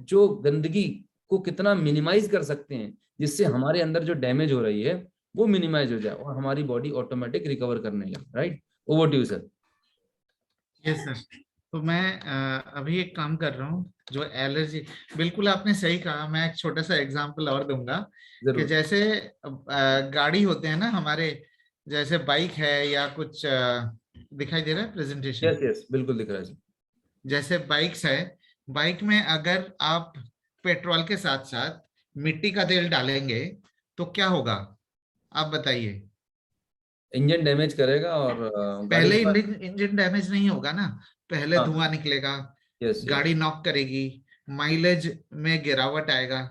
जो गंदगी को कितना मिनिमाइज कर सकते हैं, जिससे हमारे अंदर जो डैमेज हो रही है वो मिनिमाइज हो जाए और हमारी बॉडी ऑटोमेटिक रिकवर करने लगे, right. Over to you sir. Yes sir. तो मैं अभी एक काम कर रहा हूँ जो एलर्जी, बिल्कुल आपने सही कहा। मैं एक छोटा सा एग्जांपल और दूंगा कि जरूर। जैसे गाड़ी होते हैं ना हमारे, जैसे बाइक है या कुछ दिखाई दे रहा है प्रेजेंटेशन, यस यस, बिल्कुल दिख रहा है सर। जैसे बाइक्स है, बाइक में अगर आप पेट्रोल के साथ साथ मिट्टी का तेल डालेंगे तो क्या होगा, आप बताइए। इंजन डैमेज करेगा और गाड़ी पहले का। इंजन इंजन डैमेज नहीं होगा ना, पहले हाँ। धुआं निकलेगा, यस यस। गाड़ी नॉक करेगी, माइलेज में गिरावट आएगा।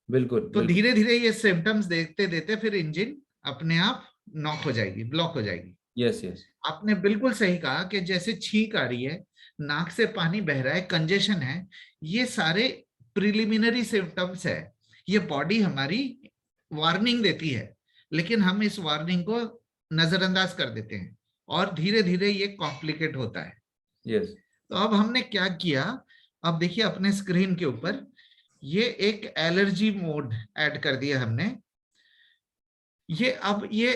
बिल्कुल तो बिल्कुल। धीरे धीरे ये सिम्टम्स देखते देते फिर इंजन अपने आप नॉक हो जाएगी, ब्लॉक हो जाएगी। Yes yes. आपने बिल्कुल सही कहा कि जैसे छींक आ रही है, नाक से पानी बह रहा है, कंजेशन है, ये सारे प्रिलिमिनरी सिम्टम्स है। ये बॉडी हमारी वार्निंग देती है, लेकिन हम इस वार्निंग को नजरअंदाज कर देते हैं और धीरे धीरे ये कॉम्प्लिकेट होता है। यस। तो अब हमने क्या किया, अब देखिए अपने स्क्रीन के ऊपर ये एक एलर्जी मोड ऐड कर दिया हमने। ये अब ये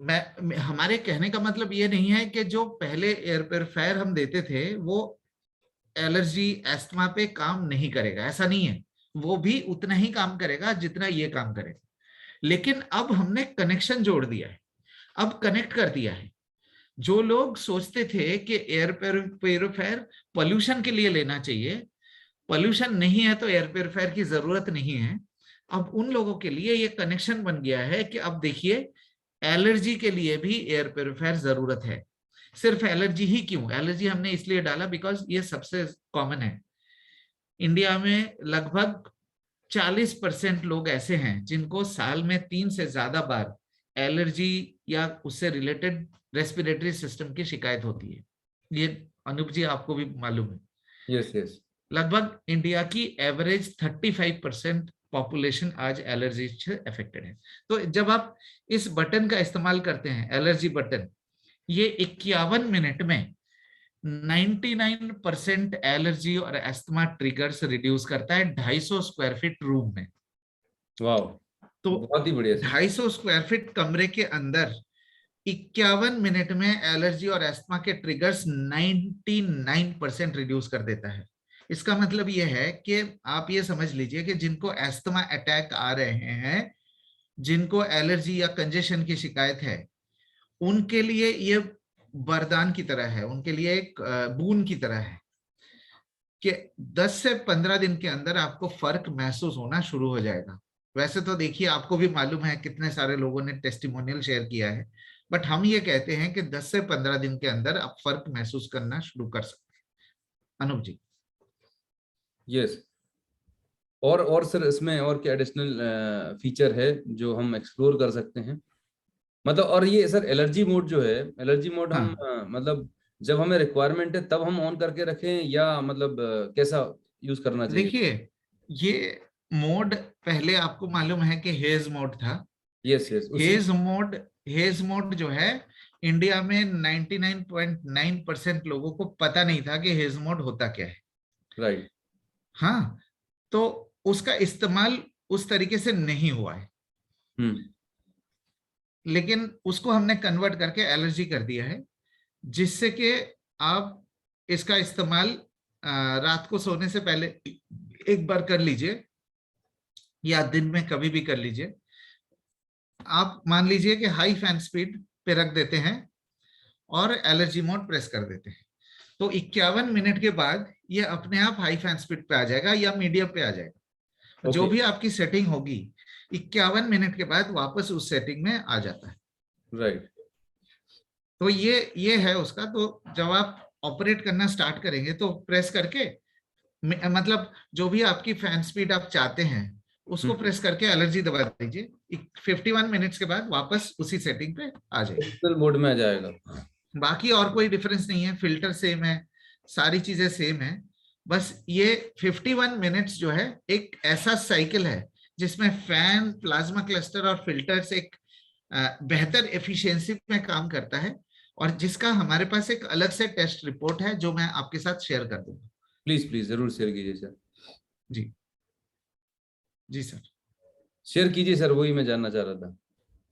हमारे कहने का मतलब ये नहीं है कि जो पहले एयर प्योरीफायर हम देते थे वो एलर्जी एस्थमा पे काम नहीं करेगा, ऐसा नहीं है। वो भी उतना ही काम करेगा जितना ये काम करेगा, लेकिन अब हमने कनेक्शन जोड़ दिया है, अब कनेक्ट कर दिया है। जो लोग सोचते थे कि एयर प्योरीफायर पोल्यूशन के लिए लेना चाहिए, पोल्यूशन नहीं है तो एयर प्योरीफायर की जरूरत नहीं है, अब उन लोगों के लिए ये कनेक्शन बन गया है कि अब देखिए एलर्जी के लिए भी एयर प्योरीफायर जरूरत है। सिर्फ एलर्जी ही क्यों, एलर्जी हमने इसलिए डाला बिकॉज ये सबसे कॉमन है। इंडिया में लगभग 40% लोग ऐसे हैं जिनको साल में 3 से ज्यादा बार एलर्जी या उससे रिलेटेड रेस्पिरेटरी सिस्टम की शिकायत होती है। ये अनूप जी आपको भी मालूम है। Yes yes. लगभग इंडिया की एवरेज 35% पॉपुलेशन आज एलर्जी से अफेक्टेड है। तो जब आप इस बटन का इस्तेमाल करते हैं, एलर्जी बटन, ये 51 मिनट में 99% एलर्जी और एस्थमा ट्रिगर्स रिड्यूस करता है 250 स्क्वायर फीट रूम में। वाह, तो बहुत ही बढ़िया सर। 250 स्क्वायर फीट कमरे के अंदर 51 मिनट में एलर्जी और एस्थमा के ट्रिगर्स 99% रिड्यूस कर देता है। इसका मतलब यह है कि आप ये समझ लीजिए कि जिनको एस्थमा अटैक आ रहे हैं, जिनको एलर्जी या कंजेशन की शिकायत है, उनके लिए ये वरदान की तरह है, उनके लिए एक बून की तरह है कि 10 से 15 दिन के अंदर आपको फर्क महसूस होना शुरू हो जाएगा। वैसे तो देखिए आपको भी मालूम है कितने सारे लोगों ने टेस्टिमोनियल शेयर किया है, बट हम ये कहते हैं कि 10 से 15 दिन के अंदर आप फर्क महसूस करना शुरू कर सकते हैं। अनूप जी। यस। और सर इसमें और क्या एडिशनल फीचर है जो हम एक्सप्लोर कर सकते हैं? मतलब और ये सर एलर्जी मोड जो है, एलर्जी मोड हम हाँ मतलब जब हमें रिक्वायरमेंट है तब हम ऑन करके रखें या मतलब कैसा यूज करना चाहिए? देखिए, ये मोड पहले आपको मालूम है कि हेज मोड था। यस यस, उसी। हेज मोड, हेज मोड जो है इंडिया में 99.9% लोगों को पता नहीं था कि हेज मोड होता क्या है। राइट। हाँ, तो उसका इस्तेमाल उस तरीके से नहीं हुआ है, हम्म। लेकिन उसको हमने कन्वर्ट करके एलर्जी कर दिया है, जिससे कि आप इसका इस्तेमाल रात को सोने से पहले एक बार कर लीजिए या दिन में कभी भी कर लीजिए। आप मान लीजिए कि हाई फैन स्पीड पे रख देते हैं और एलर्जी मोड प्रेस कर देते हैं, तो 51 मिनट के बाद ये अपने आप हाई फैन स्पीड पे आ जाएगा या मीडियम पे आ जाएगा। जो ओके। भी आपकी सेटिंग होगी 51 मिनट के बाद वापस उस सेटिंग में आ जाता है। राइट। तो ये है उसका। तो जब आप ऑपरेट करना स्टार्ट करेंगे तो प्रेस करके मतलब जो भी आपकी फैन स्पीड आप चाहते हैं उसको प्रेस करके एलर्जी दबा दीजिए, 51 मिनट्स के बाद वापस उसी सेटिंग पे आ जाएगी। डिजिटल मोड में आ जाएगा। बाकी और कोई डिफरेंस नहीं है, फिल्टर सेम है, सारी चीजें सेम है। बस ये 51 मिनट्स जो है एक ऐसा साइकिल है जिसमें फैन, प्लाज्मा क्लस्टर और फिल्टर्स एक बेहतर एफिशिएंसी में काम करता है, और जिसका हमारे पास एक अलग से टेस्ट रिपोर्ट है जो मैं आपके साथ शेयर कर दूंगा। प्लीज प्लीज जरूर शेयर कीजिए सर। जी जी सर। शेयर कीजिए सर, वही मैं जानना चाह रहा था।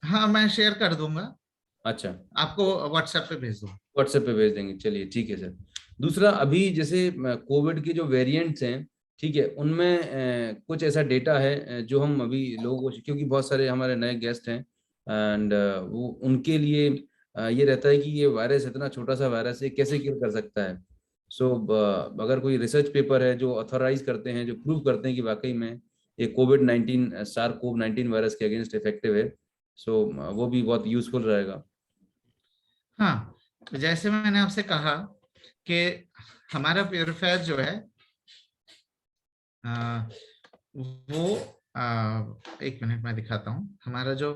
हाँ, मैं शेयर कर दूंगा, अच्छा। आपको व्हाट्सएप पे भेज दूंगा। व्हाट्सएप पे भेज देंगे, चलिए ठीक है सर। दूसरा, अभी जैसे कोविड के जो वेरिएंट्स हैं, ठीक है, उनमें कुछ ऐसा डेटा है जो हम अभी लोगों को, क्योंकि बहुत सारे हमारे नए गेस्ट हैं एंड वो उनके लिए ये रहता है कि ये वायरस, इतना छोटा सा वायरस है, कैसे किल कर सकता है। सो अगर कोई रिसर्च पेपर है जो ऑथोराइज करते हैं, जो प्रूव करते हैं कि वाकई में ये कोविड-19 SARS-CoV-19 वायरस के अगेंस्ट इफेक्टिव है, सो वो भी बहुत यूजफुल रहेगा। हाँ, तो जैसे मैंने आपसे कहा कि हमारा प्योरीफायर जो है वो एक मिनट में दिखाता हूं। हमारा जो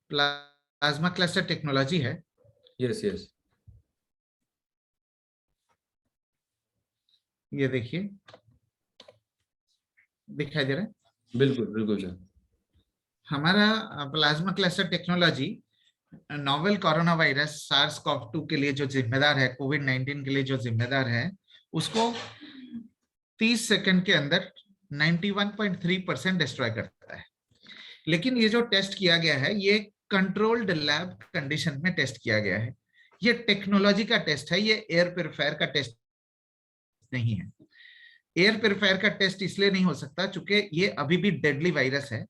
प्लाज्मा क्लस्टर टेक्नोलॉजी है, यस यस। ये देखिए दिखाई दे रहा है। बिल्कुल बिल्कुल सर। हमारा plasma cluster technology novel corona virus SARS CoV 2 के लिए जो जिम्मेदार है, कोविड-19 के लिए जो जिम्मेदार है, उसको 30 सेकंड के अंदर 91.3% डिस्ट्रॉय करता है। लेकिन ये जो टेस्ट किया गया है ये कंट्रोल्ड लैब कंडीशन में टेस्ट किया गया है। ये टेक्नोलॉजी का टेस्ट है, ये एयर प्योरीफायर का टेस्ट नहीं है। एयर प्योरीफायर का टेस्ट इसलिए नहीं हो सकता क्योंकि ये अभी भी डेडली वायरस है,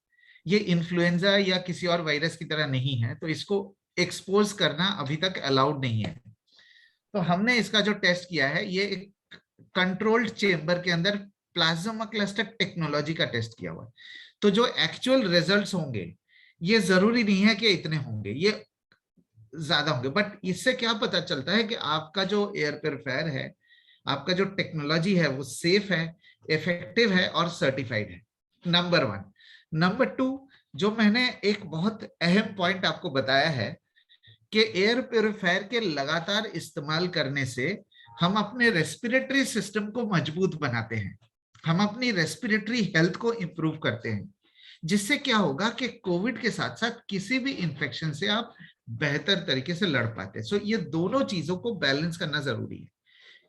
ये इन्फ्लुएंजा या किसी और वायरस की तरह नहीं है, तो इसको एक्सपोज करना अभी तक अलाउड नहीं है। तो हमने इसका जो टेस्ट किया है ये एक कंट्रोल्ड चेम्बर के अंदर प्लाज्मा क्लस्टर टेक्नोलॉजी का टेस्ट किया हुआ है। तो जो एक्चुअल रिजल्ट्स होंगे ये जरूरी नहीं है कि इतने होंगे, ये ज्यादा होंगे, बट इससे क्या पता चलता है कि आपका जो एयर प्योरीफायर है, आपका जो टेक्नोलॉजी है वो सेफ है, इफेक्टिव है और सर्टिफाइड है। नंबर 1। नंबर 2, जो मैंने एक बहुत अहम पॉइंट आपको बताया है कि एयर प्योरीफायर के लगातार इस्तेमाल करने से हम अपने रेस्पिरेटरी सिस्टम को मजबूत बनाते हैं, हम अपनी रेस्पिरेटरी हेल्थ को इंप्रूव करते हैं, जिससे क्या होगा कि कोविड के साथ साथ किसी भी इंफेक्शन से आप बेहतर तरीके से लड़ पाते हैं। सो ये दोनों चीजों को बैलेंस करना जरूरी है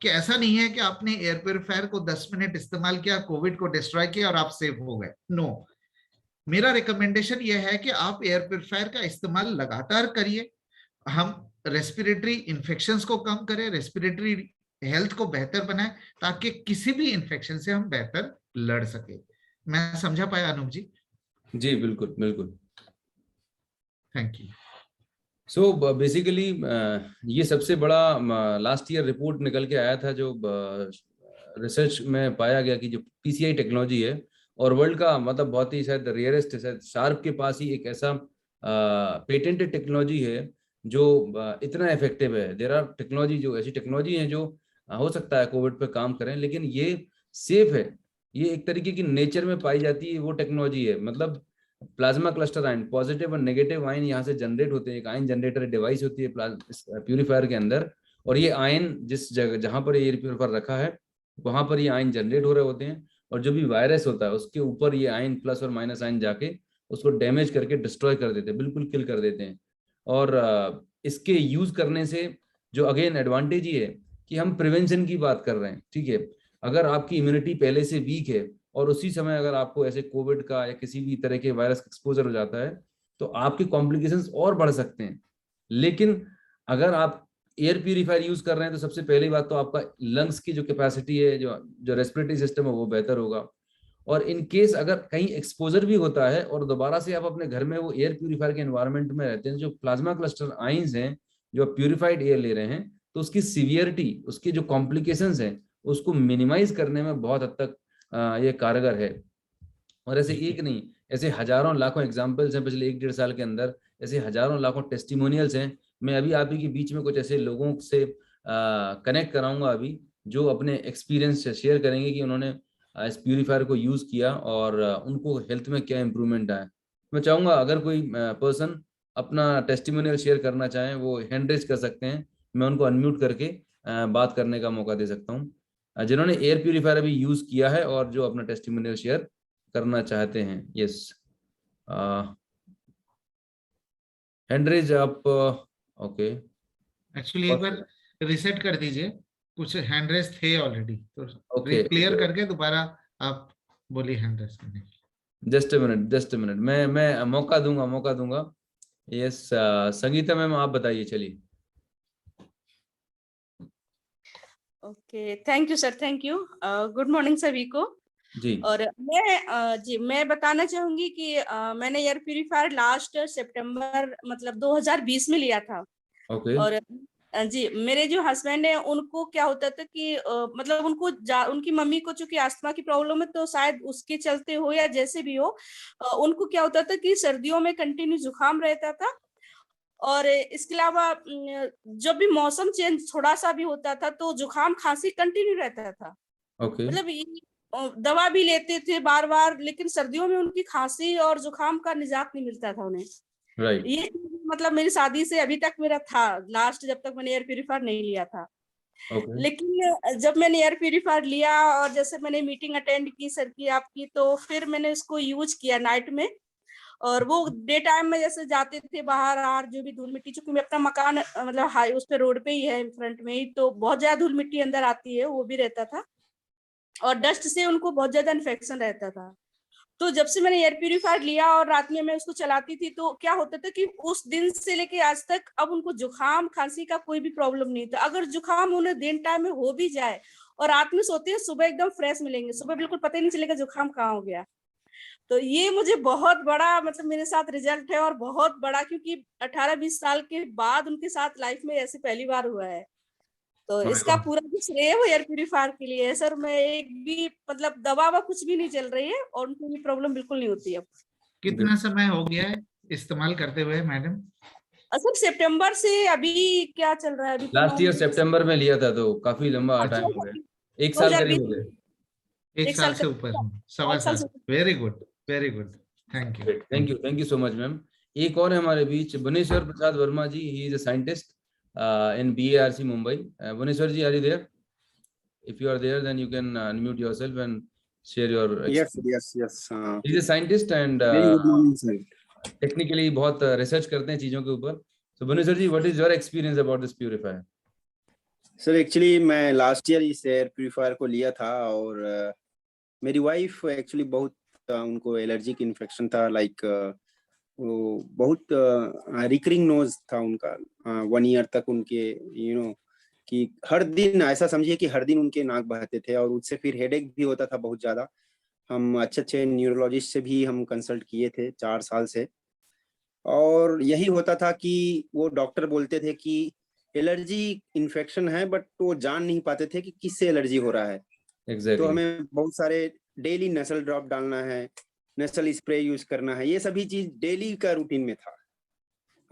कि ऐसा नहीं है कि आपने एयर प्योरीफायर को 10 मिनट इस्तेमाल किया, कोविड को डिस्ट्रॉय किया और आप सेफ हो गए। नो, मेरा रिकमेंडेशन यह है कि आप एयर प्योरीफायर का इस्तेमाल लगातार करिए, हम रेस्पिरेटरी इन्फेक्शंस को कम करें, रेस्पिरेटरी हेल्थ को बेहतर बनाएं, ताकि किसी भी इन्फेक्शन से हम बेहतर लड़ सके। मैं समझा पाया अनूप जी? जी बिल्कुल बिल्कुल। Thank you. सो बेसिकली ये सबसे बड़ा लास्ट ईयर रिपोर्ट निकल के आया था, जो रिसर्च में पाया गया कि जो पीसीआई टेक्नोलॉजी है और वर्ल्ड का मतलब बहुत ही शायद रेयरेस्ट है, शायद शार्प के पास ही एक ऐसा पेटेंटेड टेक्नोलॉजी है जो इतना इफेक्टिव है। देयर आर टेक्नोलॉजी, जो ऐसी टेक्नोलॉजी है जो हो सकता है कोविड पे काम करें, लेकिन ये सेफ है, ये एक तरीके की नेचर में पाई जाती है वो टेक्नोलॉजी है। मतलब प्लाज्मा क्लस्टर आयन, पॉजिटिव और नेगेटिव आयन यहाँ से जनरेट होते हैं, एक आयन जनरेटर डिवाइस होती है प्यूरीफायर के अंदर, और ये आयन जिस जगह जहाँ पर एयर प्यूरीफायर रखा है वहां पर ये आयन जनरेट हो रहे होते हैं, और जो भी वायरस होता है उसके ऊपर ये आयन प्लस और माइनस आयन जाके उसको डैमेज करके डिस्ट्रॉय कर देते हैं, बिल्कुल किल कर देते हैं। और इसके यूज करने से जो अगेन एडवांटेज ये है कि हम प्रिवेंशन की बात कर रहे हैं, ठीक है। अगर आपकी इम्यूनिटी पहले से वीक है और उसी समय अगर आपको ऐसे कोविड का या किसी भी तरह के वायरस एक्सपोजर हो जाता है तो आपके कॉम्प्लिकेशंस और बढ़ सकते हैं। लेकिन अगर आप एयर प्यूरीफायर यूज कर रहे हैं तो सबसे पहली बात तो आपका लंग्स की जो कैपेसिटी है, जो जो रेस्पिरेटरी सिस्टम है वो बेहतर होगा। और इन केस अगर कहीं एक्सपोजर भी होता है और दोबारा से आप अपने घर में वो एयर प्यूरीफायर के एनवायरनमेंट में रहते हैं, जो प्लाज्मा क्लस्टर आइंस हैं जो प्यूरिफाइड एयर ले रहे हैं, तो उसकी सीवियरिटी, उसकी जो कॉम्प्लिकेशंस हैं उसको मिनिमाइज करने में बहुत हद तक ये कारगर है। और ऐसे एक नहीं, ऐसे हजारों लाखों एग्जाम्पल्स हैं पिछले 1-1.5 साल के अंदर, ऐसे हजारों लाखों टेस्टिमोनियल्स हैं। मैं अभी आप ही के बीच में कुछ ऐसे लोगों से कनेक्ट कराऊंगा अभी, जो अपने एक्सपीरियंस शेयर करेंगे कि उन्होंने इस प्यूरीफायर को यूज किया और उनको हेल्थ में क्या इंप्रूवमेंट आया। मैं चाहूंगा अगर कोई पर्सन अपना टेस्टिमोनियल शेयर करना चाहें वो हैंड रेज कर सकते हैं, मैं उनको अनम्यूट करके बात करने का मौका दे सकता हूँ, जिन्होंने एयर प्यूरीफायर अभी यूज किया है और जो अपना टेस्टिमोनियल शेयर करना चाहते हैं। यस, हैंड रेज आप। ओके, एक्चुअली एक बार रिसेट कर दीजिए, कुछ हैंड रेस थे ऑलरेडी, तो ओके क्लियर करके दोबारा आप बोलिए हैंड रेस करने के just a minute, just a minute, मैं मौका दूंगा, मौका दूंगा। यस, संगीता मैम आप बताइए, चलिए। Okay, thank you sir, thank you. Good morning सभी को। जी और मैं बताना चाहूंगी कि मैंने एयर प्यूरीफायर लास्ट सितंबर मतलब 2020 में लिया था। ओके और जी, मेरे जो हस्बैंड है उनको क्या होता था कि मतलब उनकी मम्मी को चूंकि अस्थमा की प्रॉब्लम है, तो शायद उसके चलते हो या जैसे भी हो, उनको क्या होता था कि सर्दियों में कंटिन्यू जुकाम रहता था। और इसके अलावा जब भी मौसम चेंज थोड़ा सा भी होता था तो जुकाम खांसी कंटिन्यू रहता था। ओके मतलब दवा भी लेते थे बार बार, लेकिन सर्दियों में उनकी खांसी और जुकाम का निजात नहीं मिलता था उन्हें। राइट। ये मतलब मेरी शादी से अभी तक मेरा था लास्ट, जब तक मैंने एयर प्यूरीफायर नहीं लिया था। ओके लेकिन जब मैंने एयर प्यूरीफायर लिया और जैसे मैंने मीटिंग अटेंड की सर की आपकी, तो फिर मैंने इसको यूज किया नाइट में। और वो डे टाइम में जैसे जाते थे बाहर, और जो भी धूल मिट्टी, चूंकि मैं अपना मकान मतलब हाई उस पे रोड पे ही है फ्रंट में ही, तो बहुत ज्यादा धूल मिट्टी अंदर आती है, वो भी रहता था। और डस्ट से उनको बहुत ज्यादा इन्फेक्शन रहता था। तो जब से मैंने एयर प्यूरिफायर लिया और रात में मैं उसको चलाती थी, तो क्या होता था कि उस दिन से लेके आज तक अब उनको जुकाम खांसी का कोई भी प्रॉब्लम नहीं था। अगर जुकाम उन्हें दिन टाइम में हो भी जाए और रात में सोते हैं, सुबह एकदम फ्रेश मिलेंगे, सुबह बिल्कुल पता ही नहीं चलेगा जुकाम कहाँ हो गया। तो ये मुझे बहुत बड़ा मतलब मेरे साथ रिजल्ट है, और बहुत बड़ा, क्योंकि 18-20 साल के बाद उनके साथ लाइफ में ऐसे पहली बार हुआ है। तो इसका पूरा भी श्रेय वो एयर प्यूरिफायर के लिए है सर। मैं एक भी मतलब दवा कुछ भी नहीं चल रही है और उनको भी प्रॉब्लम बिल्कुल नहीं होती है। कितना समय हो गया है इस्तेमाल करते हुए मैडम? सर सितंबर से अभी क्या चल रहा है, अभी लास्ट ईयर सितंबर में लिया था, तो काफी लंबा टाइम हो गया, 1 साल करीब हो गया। 1 साल से ऊपर, सवा साल। Very good, very good, thank you, thank you so much ma'am. एक और है हमारे बीच, Bhuvaneshwar Prasad Verma ji, he is a scientist in BARC Mumbai. Bhuvaneshwar ji, are you there? If you are there, then you can unmute yourself and share your experience. Yes. He is a scientist and very good morning, sir. Technically बहुत research करते हैं चीजों के ऊपर. So Bhuvaneshwar ji, what is your experience about this purifier? Sir actually मैं last year इस air purifier को लिया था, और मेरी वाइफ एक्चुअली बहुत उनको एलर्जिक इन्फेक्शन था, लाइक वो बहुत रिकरिंग नोज था उनका 1 ईयर तक उनके, कि हर दिन ऐसा समझिए कि हर दिन उनके नाक बहते थे, और उससे फिर हेडेक भी होता था बहुत ज्यादा। हम अच्छे न्यूरोलॉजिस्ट से भी हम कंसल्ट किए थे 4 साल से, और यही होता था कि वो डॉक्टर बोलते थे कि एलर्जी इन्फेक्शन है, बट वो जान नहीं पाते थे कि किससे एलर्जी हो रहा है। Exactly. तो हमें बहुत सारे डेली नसल ड्रॉप डालना है, नसल स्प्रे यूज करना है, ये सभी चीज डेली का रूटीन में था।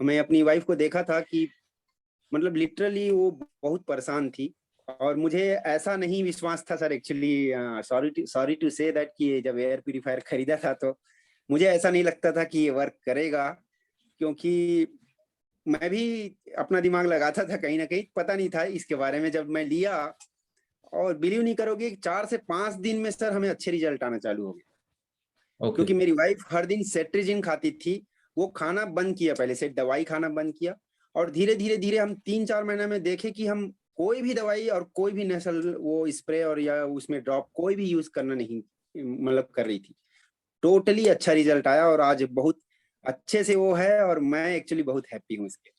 हमें अपनी वाइफ को देखा था कि मतलब लिटरली वो बहुत परेशान थी, और मुझे ऐसा नहीं विश्वास था sir actually, sorry to say that, कि जब एयर प्यूरिफायर खरीदा था तो मुझे ऐसा नहीं लगता था कि ये वर्क करेगा, क्योंकि मैं भी अपना दिमाग लगाता था, कहीं ना कहीं पता नहीं था इसके बारे में। जब मैं लिया, और बिलीव नहीं करोगे 4 से 5 दिन में सर हमें अच्छे रिजल्ट आना चालू हो गए। क्योंकि मेरी वाइफ हर दिन सेट्रिजिन खाती थी, वो खाना बंद किया, पहले से दवाई खाना बंद किया, और धीरे धीरे हम 3-4 महीने में देखे कि हम कोई भी दवाई और कोई भी नसल वो स्प्रे और या उसमें ड्रॉप कोई भी यूज करना नहीं मतलब कर रही थी। टोटली अच्छा रिजल्ट आया, और आज बहुत अच्छे से वो है, और मैं एक्चुअली बहुत हैप्पी हूँ इसके।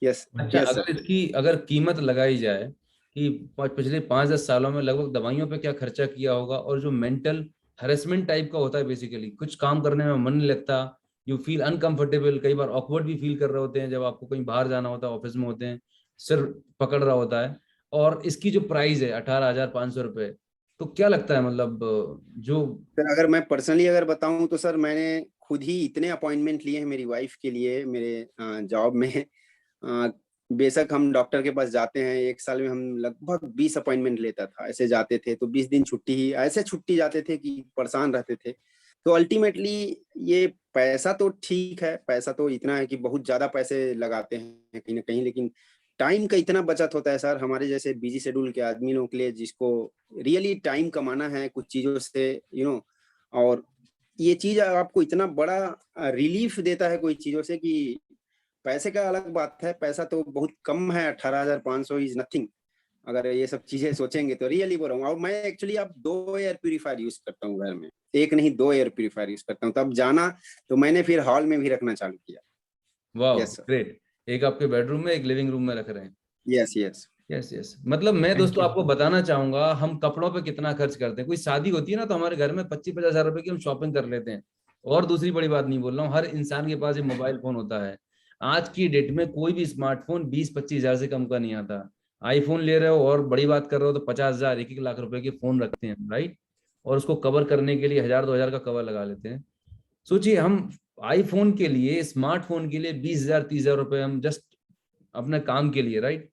यस। अच्छा, अगर इसकी अगर कीमत लगाई जाए कि पिछले 5-10 सालों में लगभग दवाइयों पे क्या खर्चा किया होगा, और जो मेंटल हरेसमेंट टाइप का होता है, बेसिकली कुछ काम करने में मन नहीं लगता, यू फील अनकंफर्टेबल, कई बार ऑकवर्ड भी फील कर रहे होते हैं जब आपको कहीं बाहर जाना होता है, ऑफिस में होते हैं, सिर पकड़ रहा होता है, और इसकी जो प्राइस है 18,500 रुपए, तो क्या लगता है मतलब जो सर अगर मैं पर्सनली अगर बताऊं तो सर मैंने खुद ही इतने अपॉइंटमेंट लिए हैं मेरी वाइफ के लिए मेरे जॉब में। बेशक हम डॉक्टर के पास जाते हैं, 1 साल में हम लगभग 20 अपॉइंटमेंट लेता था, ऐसे जाते थे तो 20 दिन छुट्टी ही ऐसे छुट्टी जाते थे कि परेशान रहते थे। तो अल्टीमेटली ये पैसा तो ठीक है, पैसा तो इतना है कि बहुत ज्यादा पैसे लगाते हैं कहीं ना कहीं, लेकिन टाइम का इतना बचत होता है सर हमारे जैसे बिजी शेड्यूल के आदमी लोगों के लिए, जिसको रियली टाइम कमाना है कुछ चीजों से और ये चीज आपको इतना बड़ा रिलीफ देता है कोई चीजों से कि पैसे का अलग बात है, पैसा तो बहुत कम है, 18,500 इज नथिंग अगर ये सब चीजें सोचेंगे तो। रियली बोल रहा हूँ। और मैं एक्चुअली अब 2 एयर प्यूरिफायर यूज करता हूँ घर में, 1 नहीं 2 एयर प्यूरिफायर यूज करता हूँ। तब जाना तो मैंने फिर हॉल में भी रखना चालू किया। वाह, ग्रेट। एक आपके बेडरूम में, एक लिविंग रूम में रख रहे हैं। यस। मतलब मैं दोस्तों आपको बताना चाहूंगा हम कपड़ों पे कितना खर्च करते हैं। कोई शादी होती है ना तो हमारे घर में 25-50 हजार रुपए की हम शॉपिंग कर लेते हैं। और दूसरी बड़ी बात नहीं बोल रहा हूँ, हर इंसान के पास एक मोबाइल फोन होता है। आज की डेट में कोई भी स्मार्टफोन 20-25 हजार से कम का नहीं आता। आईफोन ले रहे हो और बड़ी बात कर रहे हो तो 50,000 1-1 लाख रुपए के फोन रखते हैं, राइट। और उसको कवर करने के लिए 1,000-2,000 का कवर लगा लेते हैं। सोचिए हम आईफोन के लिए, स्मार्टफोन के लिए 20,000-30,000 रुपए हम जस्ट अपने काम के लिए, राइट।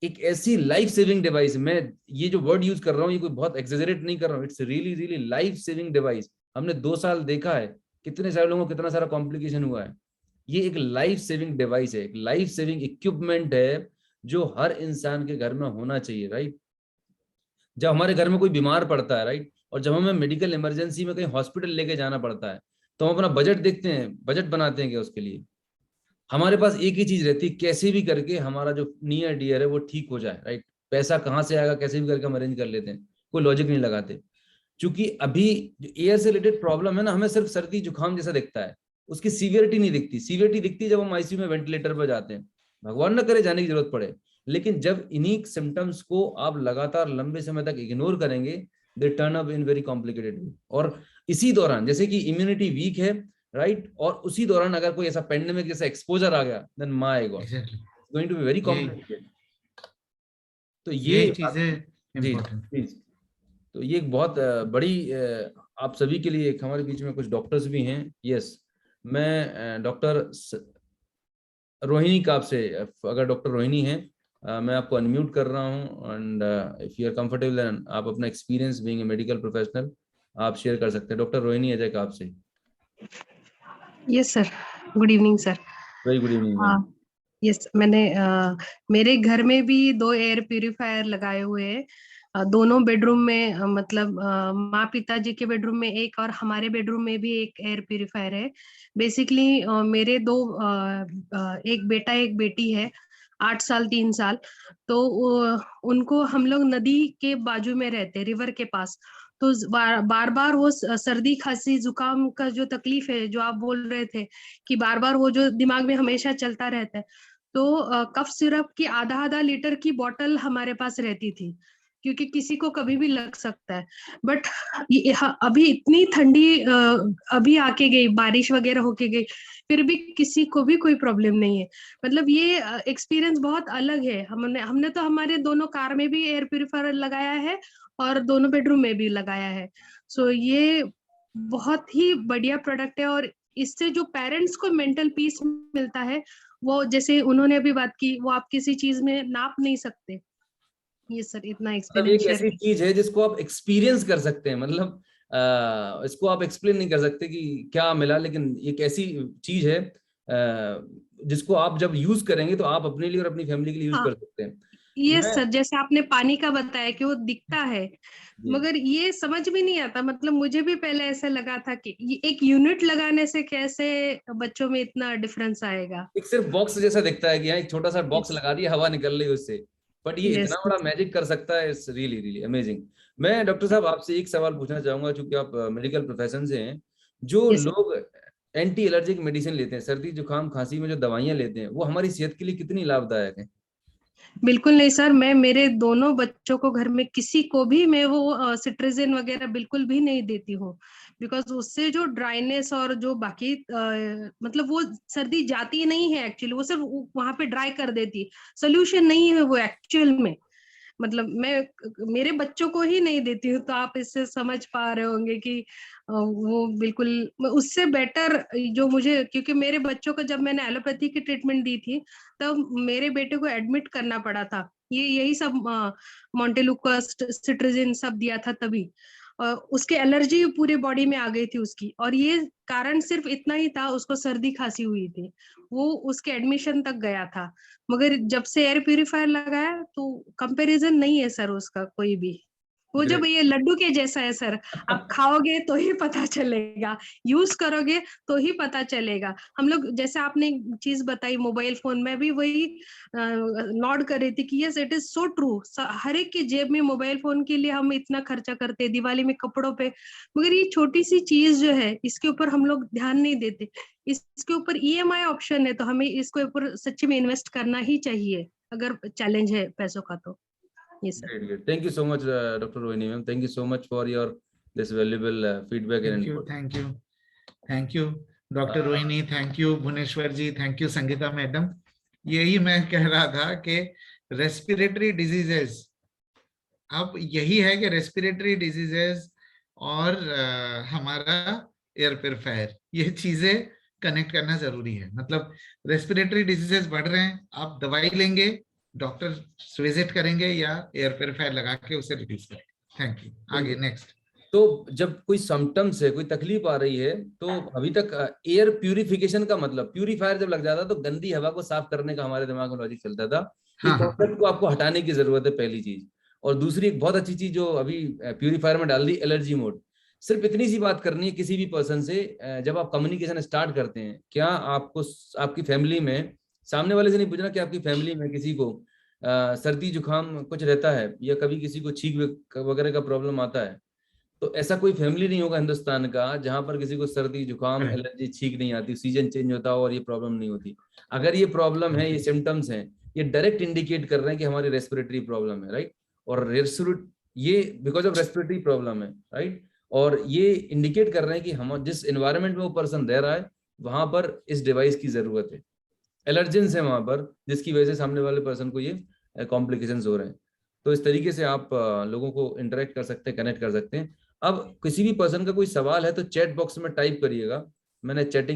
एक ऐसी लाइफ सेविंग डिवाइस, मैं ये जो वर्ड यूज कर रहा हूँ ये कोई बहुत एक्सेजरेट नहीं कर रहा हूँ, it's really really life saving device. हमने 2 साल देखा है कितने सारे लोगों को कितना सारा कॉम्प्लिकेशन हुआ है। ये एक लाइफ सेविंग डिवाइस है, एक लाइफ सेविंग इक्विपमेंट है जो हर इंसान के घर में होना चाहिए, राइट। जब हमारे घर में कोई बीमार पड़ता है, राइट, और जब हमें मेडिकल इमरजेंसी में कहीं हॉस्पिटल लेके जाना पड़ता है तो हम अपना बजट देखते हैं, बजट बनाते हैं कि उसके लिए हमारे पास एक ही चीज रहती है, कैसे भी करके हमारा जो नियर डियर है वो ठीक हो जाए, राइट। पैसा कहाँ से आएगा, कैसे भी करके हम अरेंज कर लेते हैं, कोई लॉजिक नहीं लगाते। क्योंकि अभी एयर से रिलेटेड प्रॉब्लम है ना, हमें सिर्फ सर्दी जुकाम जैसा दिखता है, उसकी सीवियरिटी नहीं दिखती। सीवियरिटी दिखती है जब हम आईसीयू में वेंटिलेटर पर जाते हैं, भगवान न करे जाने की जरूरत पड़े। लेकिन जब इन्हीं सिम्टम्स को आप लगातार लंबे समय तक इग्नोर करेंगे, they turn up in very complicated way. और इसी दौरान जैसे कि इम्यूनिटी वीक है, राइट, और उसी दौरान अगर कोई ऐसा पेंडेमिक जैसा एक्सपोजर आ गया, then my God, going to be very complicated. तो ये चीजें जी इम्पोर्टेंट। प्लीज। तो ये एक बहुत बड़ी आप सभी के लिए, एक हमारे बीच में कुछ डॉक्टर्स भी हैं। यस, मैं डॉक्टर रोहिणी काप से, अगर डॉक्टर रोहिणी हैं, मैं आपको अनम्यूट कर रहा हूं, and if you are comfortable then आप अपना experience being a medical professional आप शेयर कर सकते हैं। Doctor Rohini Ajay Kapse. Yes sir, good evening sir. Very good evening ma'am. Yes, मैंने मेरे घर में भी 2 एयर प्यूरिफायर लगाए हुए हैं, दोनों बेडरूम में, मतलब माँ पिताजी के बेडरूम में एक और हमारे बेडरूम में भी एक एयर प्यूरिफायर है। बेसिकली मेरे 2 एक बेटा एक बेटी है, 8 साल 3 साल। तो उनको हम लोग नदी के बाजू में रहते हैं, रिवर के पास। तो बार बार वो सर्दी खांसी जुकाम का जो तकलीफ है, जो आप बोल रहे थे कि बार बार वो जो दिमाग में हमेशा चलता रहता है, तो कफ सिरप की आधा लीटर की बोतल हमारे पास रहती थी, क्योंकि किसी को कभी भी लग सकता है। बट अभी इतनी ठंडी अभी आके गई, बारिश वगैरह होके गई, फिर भी किसी को भी कोई प्रॉब्लम नहीं है। मतलब ये एक्सपीरियंस बहुत अलग है। हमने तो हमारे दोनों कार में भी एयर प्यूरिफायर लगाया है और दोनों बेडरूम में भी लगाया है। सो ये बहुत ही बढ़िया प्रोडक्ट है, और इससे जो पेरेंट्स को मेंटल पीस मिलता है, वो जैसे उन्होंने अभी बात की, वो आप किसी चीज में नाप नहीं सकते। ये सर इतना मतलब एक्सपीरियंस एक ऐसी चीज है जिसको आप एक्सपीरियंस कर सकते हैं, मतलब इसको आप एक्सप्लेन नहीं कर सकते कि क्या मिला, लेकिन एक ऐसी चीज है जिसको आप जब यूज करेंगे तो आप अपने लिए और अपनी फैमिली के लिए यूज कर सकते हैं। ये सर जैसे आपने पानी का बताया कि वो दिखता है, जी। मगर ये समझ में नहीं आता। मतलब मुझे भी पहले ऐसा लगा था कि ये एक यूनिट लगाने से कैसे बच्चों में इतना डिफरेंस आएगा। एक सिर्फ बॉक्स जैसा दिखता है कि यहाँ एक छोटा सा बॉक्स Yes. लगा दिया, हवा निकल रही है उससे, बट ये Yes. इतना बड़ा मैजिक कर सकता है, इट्स रियली रियली अमेजिंग। मैं डॉक्टर साहब आपसे एक सवाल पूछना चाहूंगा, क्योंकि आप मेडिकल प्रोफेशन से हैं। जो Yes. लोग एंटी एलर्जिक मेडिसिन लेते हैं, सर्दी जुकाम खांसी में जो दवाइयां लेते हैं, वो हमारी सेहत के लिए कितनी लाभदायक है? बिल्कुल नहीं सर, मैं मेरे दोनों बच्चों को घर में किसी को भी मैं वो सिट्राजिन वगैरह बिल्कुल भी नहीं देती हूँ, बिकॉज उससे जो ड्राइनेस और जो बाकी मतलब वो सर्दी जाती नहीं है एक्चुअली, वो सिर्फ वहां पे ड्राई कर देती है, सोल्यूशन नहीं है वो एक्चुअल में। मतलब मैं मेरे बच्चों को ही नहीं देती हूँ, तो आप इससे समझ पा रहे होंगे कि वो बिल्कुल उससे बेटर जो मुझे, क्योंकि मेरे बच्चों को जब मैंने एलोपैथी की ट्रीटमेंट दी थी तब मेरे बेटे को एडमिट करना पड़ा था, यही सब मॉन्टेलुकास्ट सिट्राजिन सब दिया था तभी। उसके एलर्जी पूरे बॉडी में आ गई थी उसकी, और ये कारण सिर्फ इतना ही था, उसको सर्दी खांसी हुई थी, वो उसके एडमिशन तक गया था। मगर जब से एयर प्यूरिफायर लगाया तो कंपैरिजन नहीं है सर उसका कोई भी। वो जब ये लड्डू के जैसा है सर, आप खाओगे तो ही पता चलेगा, यूज करोगे तो ही पता चलेगा। हम लोग जैसे आपने एक चीज बताई मोबाइल फोन में भी वही नोट कर रही थी कि yes it is so true. हर एक की जेब में मोबाइल फोन के लिए हम इतना खर्चा करते हैं, दिवाली में कपड़ों पे, मगर ये छोटी सी चीज जो है इसके ऊपर हम लोग ध्यान नहीं देते। इसके ऊपर ईएमआई ऑप्शन है, तो हमें इसके ऊपर सच्ची में इन्वेस्ट करना ही चाहिए अगर चैलेंज है पैसों का तो। Yes, sir. Great. Thank you so much, Dr. Rohini ma'am. Thank you so much for your this valuable feedback and input. Thank you doctor Rohini, thank you Bhuvneshwar ji, thank you Sangeeta madam. यही मैं कह रहा था कि रेस्पिरेटरी डिजीजेस, अब यही है कि रेस्पिरेटरी डिजीजेस और हमारा एयर प्यूरिफायर, ये चीजें कनेक्ट करना जरूरी है। मतलब रेस्पिरेटरी डिजीजेस बढ़ रहे हैं, आप दवाई लेंगे, डॉक्टर विजिट करेंगे या एयर प्यूरिफायर लगा के उसे रिड्यूस करेंगे। Thank you. आगे नेक्स्ट। तो जब कोई सिम्टम्स है, कोई तकलीफ आ रही है, तो अभी तक एयर प्यूरिफिकेशन का मतलब, प्यूरिफायर जब लग जाता तो गंदी हवा को साफ करने का हमारे दिमाग में लॉजिक चलता था। ये कॉन्सेप्ट को आपको हटाने की जरूरत है, पहली चीज। और दूसरी एक बहुत अच्छी चीज जो अभी प्यूरिफायर में डाल दी, एलर्जी मोड। सिर्फ इतनी सी बात करनी है किसी भी पर्सन से, जब आप कम्युनिकेशन स्टार्ट करते हैं, क्या आपको आपकी फैमिली में, सामने वाले से नहीं पूछना कि आपकी फैमिली में किसी को सर्दी जुकाम कुछ रहता है, या कभी किसी को छींक वगैरह का प्रॉब्लम आता है, तो ऐसा कोई फैमिली नहीं होगा हिंदुस्तान का जहां पर किसी को सर्दी जुकाम एलर्जी छींक नहीं आती, सीजन चेंज होता हो और ये प्रॉब्लम नहीं होती। अगर ये प्रॉब्लम है, ये सिम्टम्स हैं, ये डायरेक्ट इंडिकेट कर रहे हैं कि हमारी रेस्पिरेटरी प्रॉब्लम है, राइट। और ये बिकॉज ऑफ रेस्पिरेटरी प्रॉब्लम है, राइट। और ये इंडिकेट कर रहे हैं कि हम जिस एनवायरनमेंट में वो पर्सन रह रहा है वहां पर इस डिवाइस की जरूरत है, एलर्जेंस है वहां पर, जिसकी वजह से सामने वाले पर्सन को ये कॉम्प्लिकेशंस हो रहे हैं। तो इस तरीके से आप लोगों को इंटरेक्ट कर सकते हैं, कनेक्ट कर सकते हैं। अब किसी भी पर्सन का कोई सवाल है तो चैट बॉक्स में टाइप करिएगा। मैंने चैट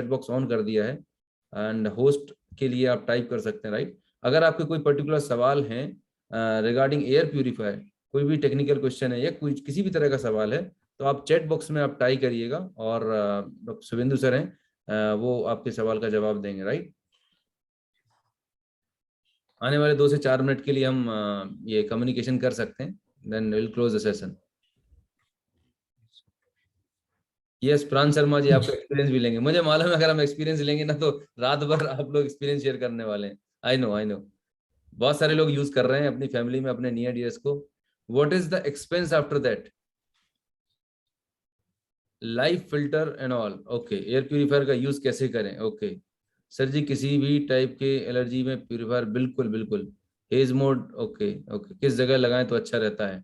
बॉक्स ऑन कर दिया है एंड होस्ट के लिए आप टाइप कर सकते हैं, राइट। अगर आपके कोई पर्टिकुलर सवाल है रिगार्डिंग एयर प्यूरिफायर, कोई भी टेक्निकल क्वेश्चन है या कोई किसी भी तरह का सवाल है, तो आप चैट बॉक्स में आप टाइप करिएगा और शुभेंदु सर हैं वो आपके सवाल का जवाब देंगे, राइट। आने वाले 2 से 4 मिनट के लिए हम ये कम्युनिकेशन कर सकते हैं, then will close the session. Yes Pran Sharma जी, आपका एक्सपीरियंस भी लेंगे, मुझे मालूम है अगर हम एक्सपीरियंस लेंगे ना तो रात भर आप लोग एक्सपीरियंस शेयर करने वाले हैं। आई नो बहुत सारे लोग यूज कर रहे हैं अपनी फैमिली में, अपने नियर डियर्स को। What is the expense after that? Life filter and all, okay. Air purifier का यूज कैसे करें? ओके सर जी, किसी भी टाइप के एलर्जी में प्यूरिफायर बिल्कुल हेज मोड, ओके। किस जगह लगाएं तो अच्छा रहता है?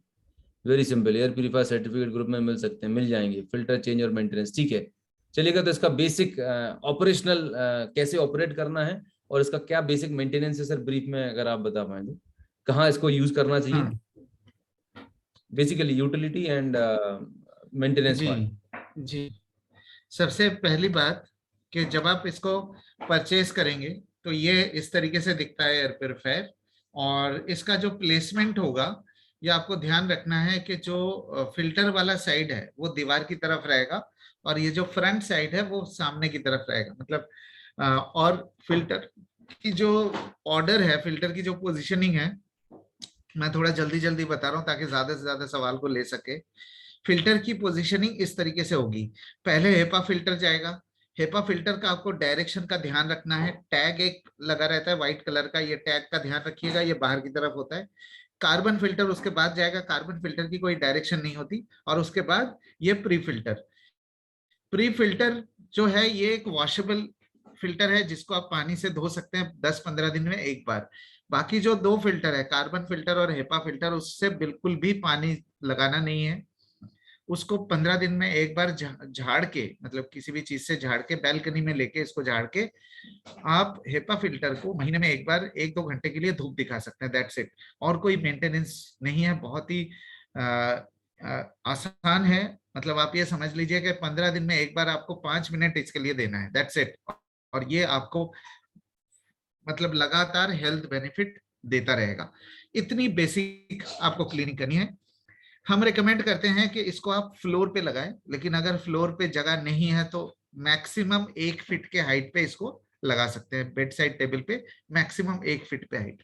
Very simple, air purifier certificate group में मिल सकते हैं, मिल जाएंगे। फिल्टर चेंज और मेंटेनेंस, ठीक है चलिएगा। तो इसका बेसिक ऑपरेशनल कैसे ऑपरेट करना है और इसका क्या बेसिक मेंटेनेंस है सर, ब्रीफ में अगर आप बता पाएं तो कहाँ इसको यूज करना चाहिए? Basically utility and maintenance part. जी, सबसे पहली बात कि जब आप इसको परचेज करेंगे तो ये इस तरीके से दिखता है एयर प्यूरिफायर, और इसका जो प्लेसमेंट होगा ये आपको ध्यान रखना है कि जो फिल्टर वाला साइड है वो दीवार की तरफ रहेगा और ये जो फ्रंट साइड है वो सामने की तरफ रहेगा। मतलब और फिल्टर की जो ऑर्डर है, फिल्टर की जो पोजीशनिंग है, मैं थोड़ा जल्दी बता रहा हूँ ताकि ज्यादा से ज्यादा सवाल को ले सके। फिल्टर की पोजीशनिंग इस तरीके से होगी, पहले हेपा फिल्टर जाएगा। हेपा फिल्टर का आपको डायरेक्शन का ध्यान रखना है। टैग एक लगा रहता है व्हाइट कलर का, ये टैग का ध्यान रखिएगा, ये बाहर की तरफ होता है। कार्बन फिल्टर उसके बाद जाएगा, कार्बन फिल्टर की कोई डायरेक्शन नहीं होती। और उसके बाद ये प्री फिल्टर जो है ये एक वॉशेबल फिल्टर है जिसको आप पानी से धो सकते हैं 10-15 दिन में एक बार। बाकी जो 2 फिल्टर है, कार्बन फिल्टर और हेपा फिल्टर, उससे बिल्कुल भी पानी लगाना नहीं है। उसको 15 दिन में एक बार झाड़ के, मतलब किसी भी चीज से झाड़ के, बैल्कनी में लेके इसको झाड़ के आप हेपा फिल्टर को महीने में एक बार 1-2 घंटे के लिए धूप दिखा सकते हैं, दैट्स इट। और कोई मेंटेनेंस नहीं है, बहुत ही आसान है। मतलब आप ये समझ लीजिए कि 15 दिन में एक बार आपको 5 मिनट इसके लिए देना है, दैट्स इट। और ये आपको मतलब लगातार हेल्थ बेनिफिट देता रहेगा। इतनी बेसिक आपको क्लीनिंग करनी है। हम रिकमेंड करते हैं कि इसको आप फ्लोर पे लगाएं, लेकिन अगर फ्लोर पे जगह नहीं है तो मैक्सिमम 1 फीट के हाइट पे इसको लगा सकते हैं, बेड साइड टेबल पे मैक्सिमम 1 फीट पे हाइट।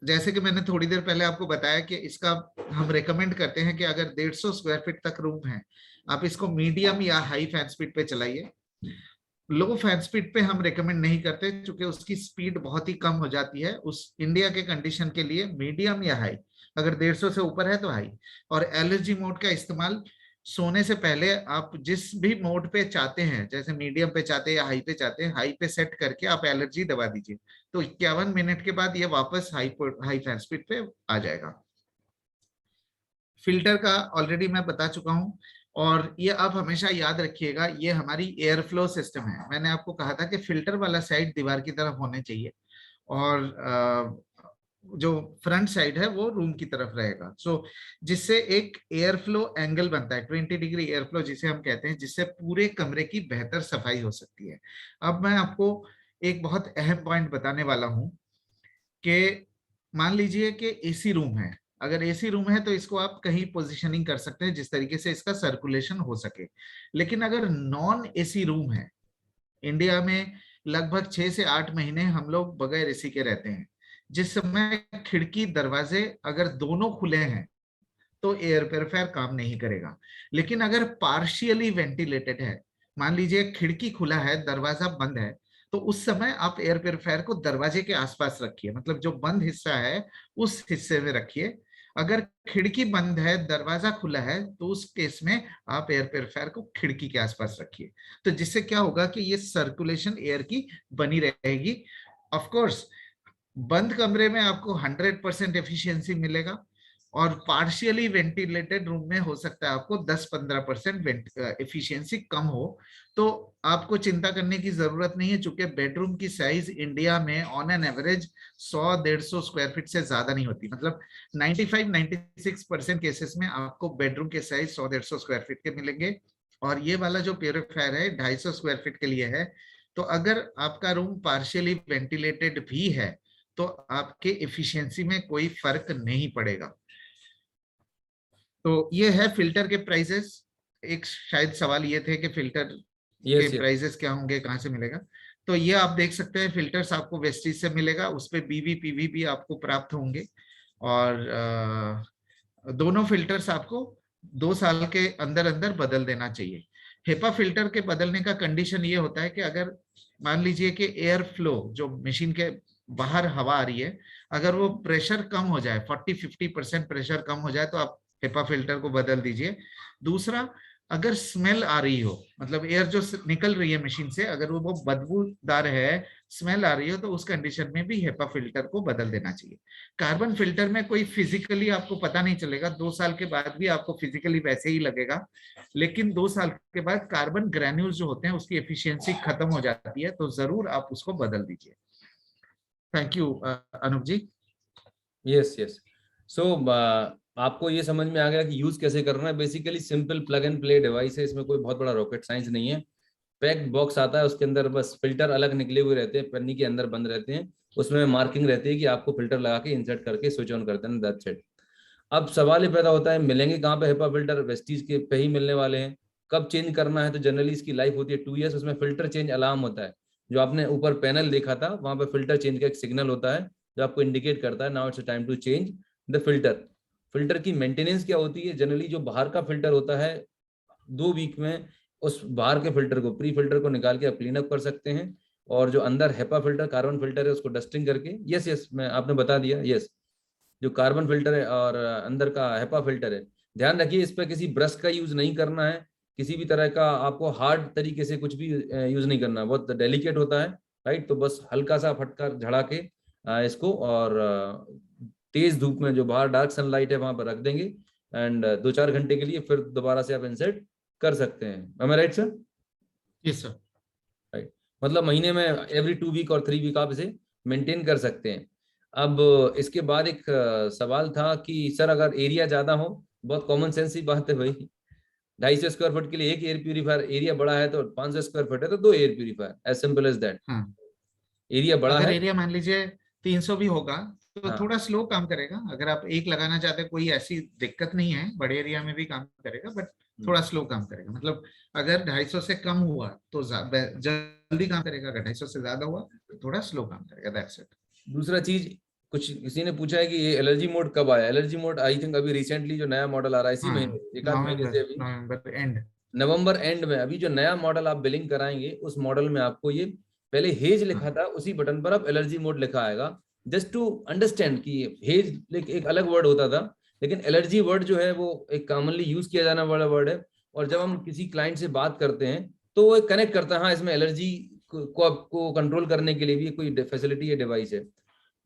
जैसे कि मैंने थोड़ी देर पहले आपको बताया कि इसका हम रिकमेंड करते हैं कि अगर 150 स्क्वायर फीट तक रूम है, आप इसको मीडियम या हाई फैन स्पीड पे चलाइए। लो फैन स्पीड पे हम रेकमेंड नहीं करते क्योंकि उसकी स्पीड बहुत ही कम हो जाती है। उस इंडिया के कंडीशन के लिए मीडियम या हाई, अगर 150 से ऊपर है तो हाई। और एलर्जी मोड का इस्तेमाल सोने से पहले आप जिस भी मोड पे चाहते हैं, जैसे मीडियम पे चाहते हैं या हाई पे चाहते हैं, हाई पे सेट करके आप एलर्जी दबा दीजिए, तो 51 मिनट के बाद ये वापस हाई फैन स्पीड पे आ जाएगा। फिल्टर का ऑलरेडी मैं बता चुका हूं, और ये आप हमेशा याद रखिएगा, ये हमारी एयर फ्लो सिस्टम है। मैंने आपको कहा था कि फिल्टर वाला साइड दीवार की तरफ होने चाहिए और जो फ्रंट साइड है वो रूम की तरफ रहेगा। सो जिससे एक एयर फ्लो एंगल बनता है, 20 डिग्री एयर फ्लो जिसे हम कहते हैं, जिससे पूरे कमरे की बेहतर सफाई हो सकती है। अब मैं आपको एक बहुत अहम पॉइंट बताने वाला हूं कि मान लीजिए कि एसी रूम है। अगर एसी रूम है तो इसको आप कहीं पोजीशनिंग कर सकते हैं जिस तरीके से इसका सर्कुलेशन हो सके। लेकिन अगर नॉन एसी रूम है, इंडिया में लगभग 6 से 8 महीने हम लोग बगैर एसी के रहते हैं, जिस समय खिड़की दरवाजे अगर दोनों खुले हैं तो एयर प्यूरिफायर काम नहीं करेगा। लेकिन अगर पार्शियली वेंटिलेटेड है, मान लीजिए खिड़की खुला है दरवाजा बंद है, तो उस समय आप एयर प्यूरिफायर को दरवाजे के आसपास रखिए, मतलब जो बंद हिस्सा है उस हिस्से में रखिए। अगर खिड़की बंद है, दरवाजा खुला है, तो उस केस में आप एयर प्योरीफायर को खिड़की के आसपास रखिए, तो जिससे क्या होगा कि ये सर्कुलेशन एयर की बनी रहेगी। ऑफ कोर्स बंद कमरे में आपको 100% एफिशिएंसी मिलेगा, और पार्शियली वेंटिलेटेड रूम में हो सकता है आपको 10-15% एफिशिएंसी कम हो। तो आपको चिंता करने की जरूरत नहीं है, चूंकि बेडरूम की साइज इंडिया में on an average 100-150 square feet से ज्यादा नहीं होती। मतलब 95-96% केसेस में आपको बेडरूम के साइज 100-150 स्क्वायर फीट के मिलेंगे, और ये वाला जो प्योरीफायर है 250 स्क्वायर फीट के लिए है। तो अगर आपका रूम पार्शियली वेंटिलेटेड भी है तो आपके एफिशिएंसी में कोई फर्क नहीं पड़ेगा। तो ये है फिल्टर के प्राइसेस। एक शायद सवाल ये थे कि फिल्टर के प्राइसेस क्या होंगे, कहाँ से मिलेगा। तो ये आप देख सकते हैं, फिल्टर्स आपको वेस्टीज से मिलेगा, उस पे बीवी पीवी भी आपको प्राप्त होंगे, और दोनों फिल्टर्स आपको 2 साल के अंदर अंदर बदल देना चाहिए। हेपा फिल्टर के बदलने का कंडीशन ये होता है कि अगर मान लीजिए कि एयर फ्लो, जो मशीन के बाहर हवा आ रही है, अगर वो प्रेशर कम हो जाए, 40-50% प्रेशर कम हो जाए, तो आप हेपा फिल्टर को बदल दीजिए। दूसरा, अगर स्मेल आ रही हो, मतलब एयर जो निकल रही है मशीन से, अगर वो बदबूदार है, स्मेल आ रही हो, तो उस कंडीशन में भी हेपा फिल्टर को बदल देना चाहिए। कार्बन फिल्टर में कोई फिजिकली आपको पता नहीं चलेगा, 2 साल के बाद भी आपको फिजिकली वैसे ही लगेगा, लेकिन 2 साल के बाद कार्बन ग्रैन्यूल्स जो होते हैं उसकी एफिशिएंसी खत्म हो जाती है, तो जरूर आप उसको बदल दीजिए। Thank you Anoop ji. Yes yes. So आपको ये समझ में आ गया कि यूज कैसे करना है। Basically simple plug and play device है, इसमें कोई बहुत बड़ा रॉकेट साइंस नहीं है। पैक्ड बॉक्स आता है, उसके अंदर बस फिल्टर अलग निकले हुए रहते हैं, पन्नी के अंदर बंद रहते हैं, उसमें मार्किंग रहती है कि आपको फिल्टर लगा के इंसर्ट करके स्विच ऑन करते हैं, दैट्स इट। अब सवाल ये पैदा होता है, मिलेंगे कहाँ पे हेपा फिल्टर? वेस्टीज के पे ही मिलने वाले हैं। कब चेंज करना है? तो जनरली इसकी लाइफ होती है 2 ईयर्स। उसमें फिल्टर चेंज अलार्म होता है, जो आपने ऊपर पैनल देखा था, वहां पे फिल्टर चेंज का एक सिग्नल होता है जो आपको इंडिकेट करता है now it's time to change the filter. Filter की मेंटेनेंस क्या होती है? जनरली जो बाहर का फिल्टर होता है, 2 वीक में उस बाहर के फिल्टर को, प्री फिल्टर को निकाल के आप क्लीन अप कर सकते हैं, और जो अंदर हेपा फिल्टर कार्बन फिल्टर है उसको डस्टिंग करके, यस यस मैं आपने बता दिया, यस जो कार्बन फिल्टर है और अंदर का हेपा फिल्टर है, ध्यान रखिए इस पर किसी ब्रश का यूज नहीं करना है, किसी भी तरह का आपको हार्ड तरीके से कुछ भी यूज नहीं करना है, बहुत डेलिकेट होता है, राइट। तो बस हल्का सा फटकार झड़ा के इसको, और तेज धूप में जो बाहर डार्क सनलाइट है वहां पर रख देंगे, एंड 2-4 घंटे के लिए फिर दोबारा से आप इंसर्ट कर सकते हैं। am I right sir? Yes sir. Right, मतलब महीने में एवरी 2 वीक और 3 वीक आप इसे मेंटेन कर सकते हैं। अब इसके बाद एक सवाल था कि सर अगर एरिया ज्यादा हो, बहुत कॉमन सेंस ही बात है भाई, 250 स्क्वायर फुट के लिए एक एयर प्यूरीफायर, एरिया बड़ा है तो 500 स्क्वायर फुट है तो 2 air purifier, as simple as that. Area बड़ा अगर है, एरिया मान लीजिए 300 भी होगा तो हाँ, थोड़ा स्लो काम करेगा। अगर आप एक लगाना चाहते हैं, कोई ऐसी दिक्कत नहीं है, बड़े एरिया में भी काम करेगा, बट थोड़ा स्लो काम करेगा। मतलब अगर 250 से कम हुआ तो जल्दी काम करेगा, अगर 250 से ज्यादा हुआ तो थोड़ा स्लो काम करेगा, दैट्स इट। दूसरा चीज, कुछ किसी ने पूछा है कि ये एलर्जी मोड कब आया? एलर्जी मोड आई थिंक अभी रिसेंटली जो नया मॉडल आ रहा है इसी महीने, एक आध महीने से, अभी नवंबर एंड, नवंबर एंड में अभी जो नया मॉडल आप बिलिंग कराएंगे, उस मॉडल में आपको ये पहले हेज लिखा था, उसी बटन पर अब एलर्जी मोड लिखा आएगा। जस्ट टू अंडरस्टैंड कि हेज एक अलग वर्ड होता था, लेकिन एलर्जी वर्ड जो है वो एक कॉमनली यूज किया जाने वाला वर्ड है, और जब हम किसी क्लाइंट से बात करते हैं तो वो कनेक्ट करता है, हाँ इसमें एलर्जी को कंट्रोल करने के लिए भी कोई फैसिलिटी या डिवाइस है।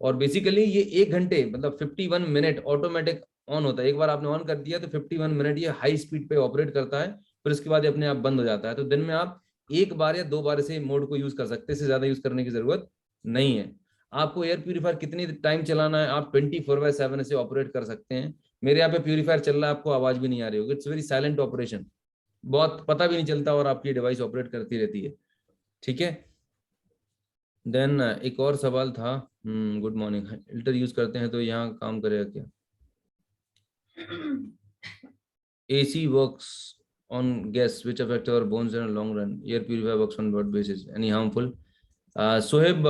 और बेसिकली ये 1 घंटे मतलब 51 मिनट ऑटोमेटिक ऑन होता है। एक बार आपने ऑन कर दिया तो 51 मिनट ये हाई स्पीड पे ऑपरेट करता है, फिर उसके बाद अपने आप बंद हो जाता है। तो दिन में आप 1 बार या 2 बार से मोड को यूज कर सकते हैं, इससे ज्यादा यूज करने की जरूरत नहीं है। आपको एयर प्यूरीफायर कितनी टाइम चलाना है, आप 24/7 से ऑपरेट कर सकते हैं। मेरे यहाँ पे प्यूरीफायर चल रहा है, आपको आवाज भी नहीं आ रही होगी, इट्स वेरी साइलेंट ऑपरेशन, बहुत पता भी नहीं चलता और आपकी डिवाइस ऑपरेट करती रहती है, ठीक है। देन एक और सवाल था, गुड मॉर्निंग, फिल्टर यूज करते हैं तो यहाँ काम करेगा क्या? AC works on gas which affect our bones in a long run. Air purifier works on what basis? Any harmful? Soheb,